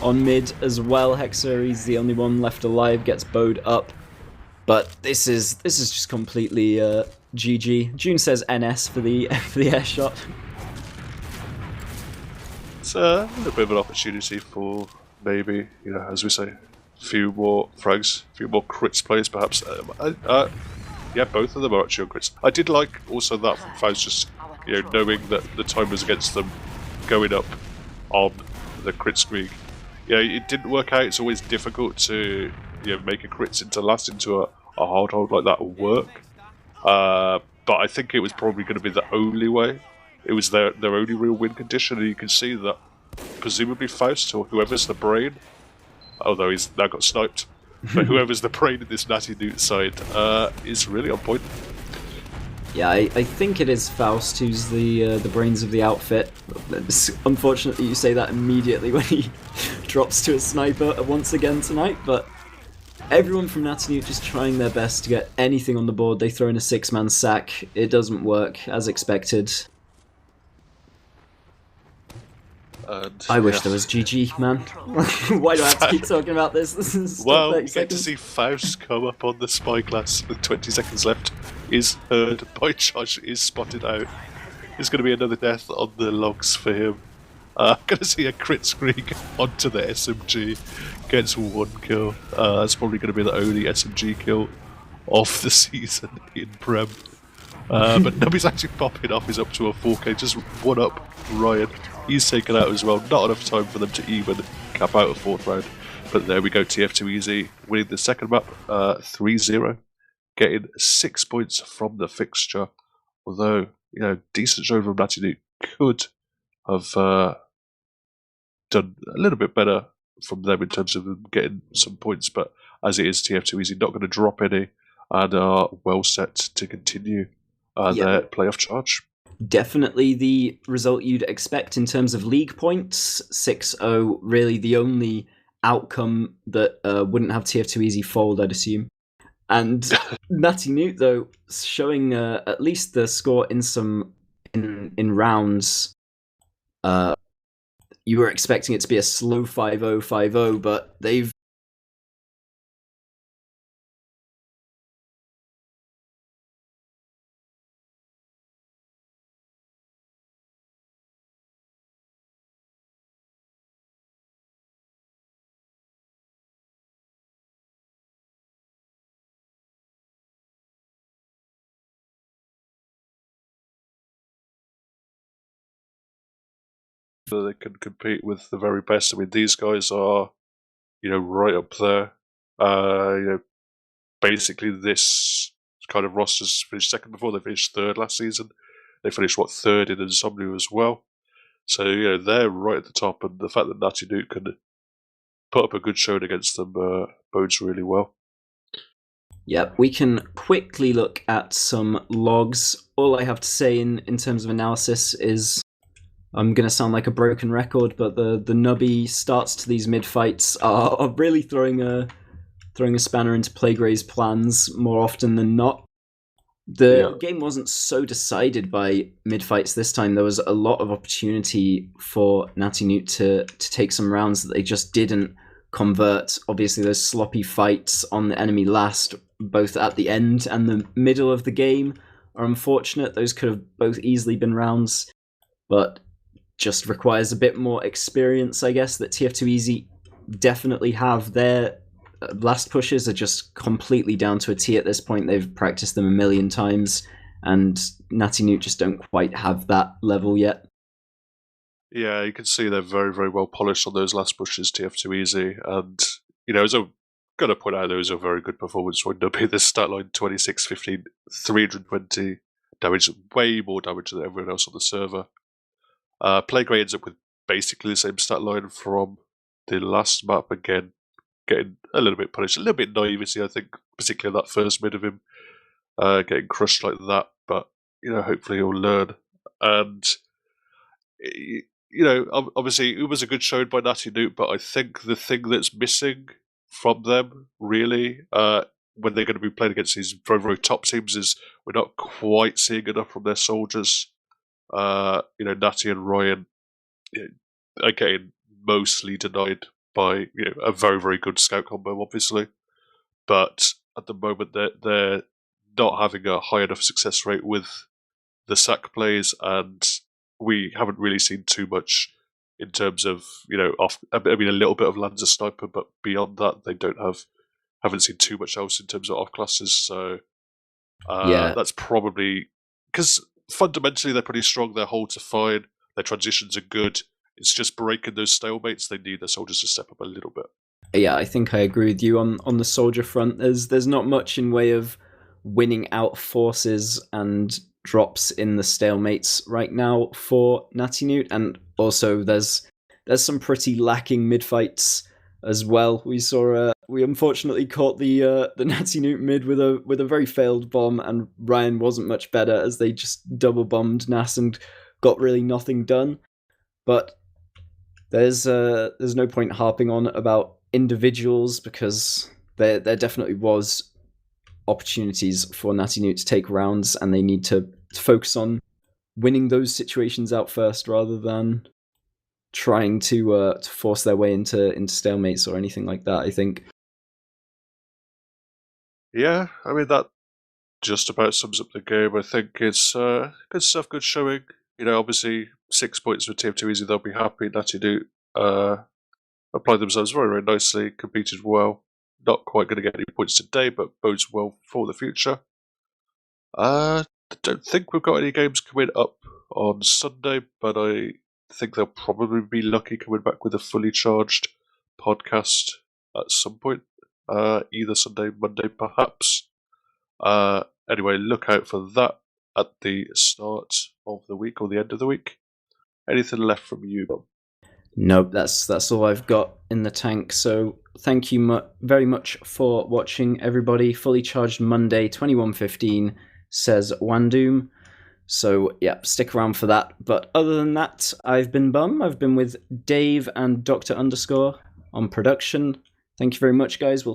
on mid as well. Hexer, he's the only one left alive, gets bowed up. But this is just completely GG. June says NS for the air shot. It's a little bit of an opportunity for maybe, as we say, a few more frags, a few more crits players perhaps. Yeah, both of them are actually on crits. I did like also that from Faust, just knowing that the time was against them, going up on the crit streak. Yeah, it didn't work out. It's always difficult to make a crits into last into a hard hold like that work. But I think it was probably going to be the only way. It was their only real win condition, and you can see that presumably Faust or whoever's the brain, although he's now got sniped, but whoever's the brain in this Nati Noot side is really on point. Yeah, I think it is Faust who's the brains of the outfit. It's unfortunate that you say that immediately when he drops to a sniper once again tonight, but everyone from Nati Noot just trying their best to get anything on the board. They throw in a 6-man sack. It doesn't work as expected. I wish there was GG, man. Why do I have to keep talking about this? This is well, you get to see Faust come up on the spyglass with 20 seconds left. Is heard by Josh, is spotted out. There's going to be another death on the logs for him. Going to see a crit screen onto the SMG. Gets 1 kill. That's probably going to be the only SMG kill of the season in Prem. But Nubby's actually popping off. He's up to a 4k, just 1 up Ryan. He's taken out as well. Not enough time for them to even cap out a 4th round. But there we go, TF2Easy winning the second map 3-0. Getting 6 points from the fixture although, decent showing from Nati Noot could have done a little bit better from them in terms of them getting some points, but as it is, TF2Easy not going to drop any and are well set to continue their playoff charge. Definitely the result you'd expect in terms of league points. 6-0, really the only outcome that wouldn't have TF2Easy fold, I'd assume. And Nati Noot, though, showing at least the score in rounds. You were expecting it to be a slow 5-0, 5-0, but they've They can compete with the very best. I mean, these guys are, right up there. Basically this kind of rosters finished second before. They finished third last season. They finished third in Insomnia as well. So they're right at the top, and the fact that Nati Noot can put up a good showing against them bodes really well. Yep, we can quickly look at some logs. All I have to say in terms of analysis is I'm going to sound like a broken record, but the nubby starts to these mid fights are really throwing a spanner into Playgray's plans more often than not. The game wasn't so decided by mid fights this time. There was a lot of opportunity for Nati Noot to take some rounds that they just didn't convert. Obviously, those sloppy fights on the enemy last, both at the end and the middle of the game, are unfortunate. Those could have both easily been rounds, but just requires a bit more experience, I guess, that TF2Easy definitely have. Their last pushes are just completely down to a T at this point. They've practiced them a million times, and Nati Noot just don't quite have that level yet. Yeah, you can see they're very, very well polished on those last pushes, TF2Easy, and, as I'm going to point out, there was a very good performance when Nubby, this stat line 26, 15, 320 damage, way more damage than everyone else on the server. Playgray ends up with basically the same stat line from the last map again, getting a little bit punished, a little bit naivety, I think, particularly that first mid of him getting crushed like that. But hopefully he'll learn. And obviously it was a good showing by Nati Noot, but I think the thing that's missing from them really, when they're going to be playing against these very, very top teams, is we're not quite seeing enough from their soldiers. Natty and Ryan are getting mostly denied by a very, very good scout combo, obviously, but at the moment they're not having a high enough success rate with the sack plays, and we haven't really seen too much in terms of off. I mean, a little bit of Lanza sniper, but beyond that, they haven't seen too much else in terms of off classes. So that's probably because fundamentally they're pretty strong. Their holds are fine. Their transitions are good. It's just breaking those stalemates. They need their soldiers to step up a little bit. Yeah, I think I agree with you on the soldier front. There's not much in way of winning out forces and drops in the stalemates right now for Nati Noot, and also there's some pretty lacking mid fights as well. We unfortunately caught the Nati Noot mid with a very failed bomb, and Ryan wasn't much better as they just double bombed Nas and got really nothing done. But there's no point harping on about individuals because there definitely was opportunities for Nati Noot to take rounds, and they need to focus on winning those situations out first rather than trying to force their way into stalemates or anything like that, I think. Yeah, I mean that just about sums up the game. I think it's good stuff, good showing. Obviously 6 points for TF2Easy, they'll be happy. Nati Noot applied themselves very, very nicely, competed well. Not quite going to get any points today, but bodes well for the future. I don't think we've got any games coming up on Sunday, but I think they'll probably be lucky coming back with a fully charged podcast at some point, either Sunday, Monday, perhaps. Anyway, look out for that. at the start of the week or the end of the week. Anything left from you, Bob? Nope, that's all I've got in the tank. So thank you very much for watching, everybody. Fully Charged Monday, 21:15, says Wandoom. So yeah, stick around for that. But other than that, I've been Bum. I've been with Dave and Dr. Underscore on production. Thank you very much, guys. We'll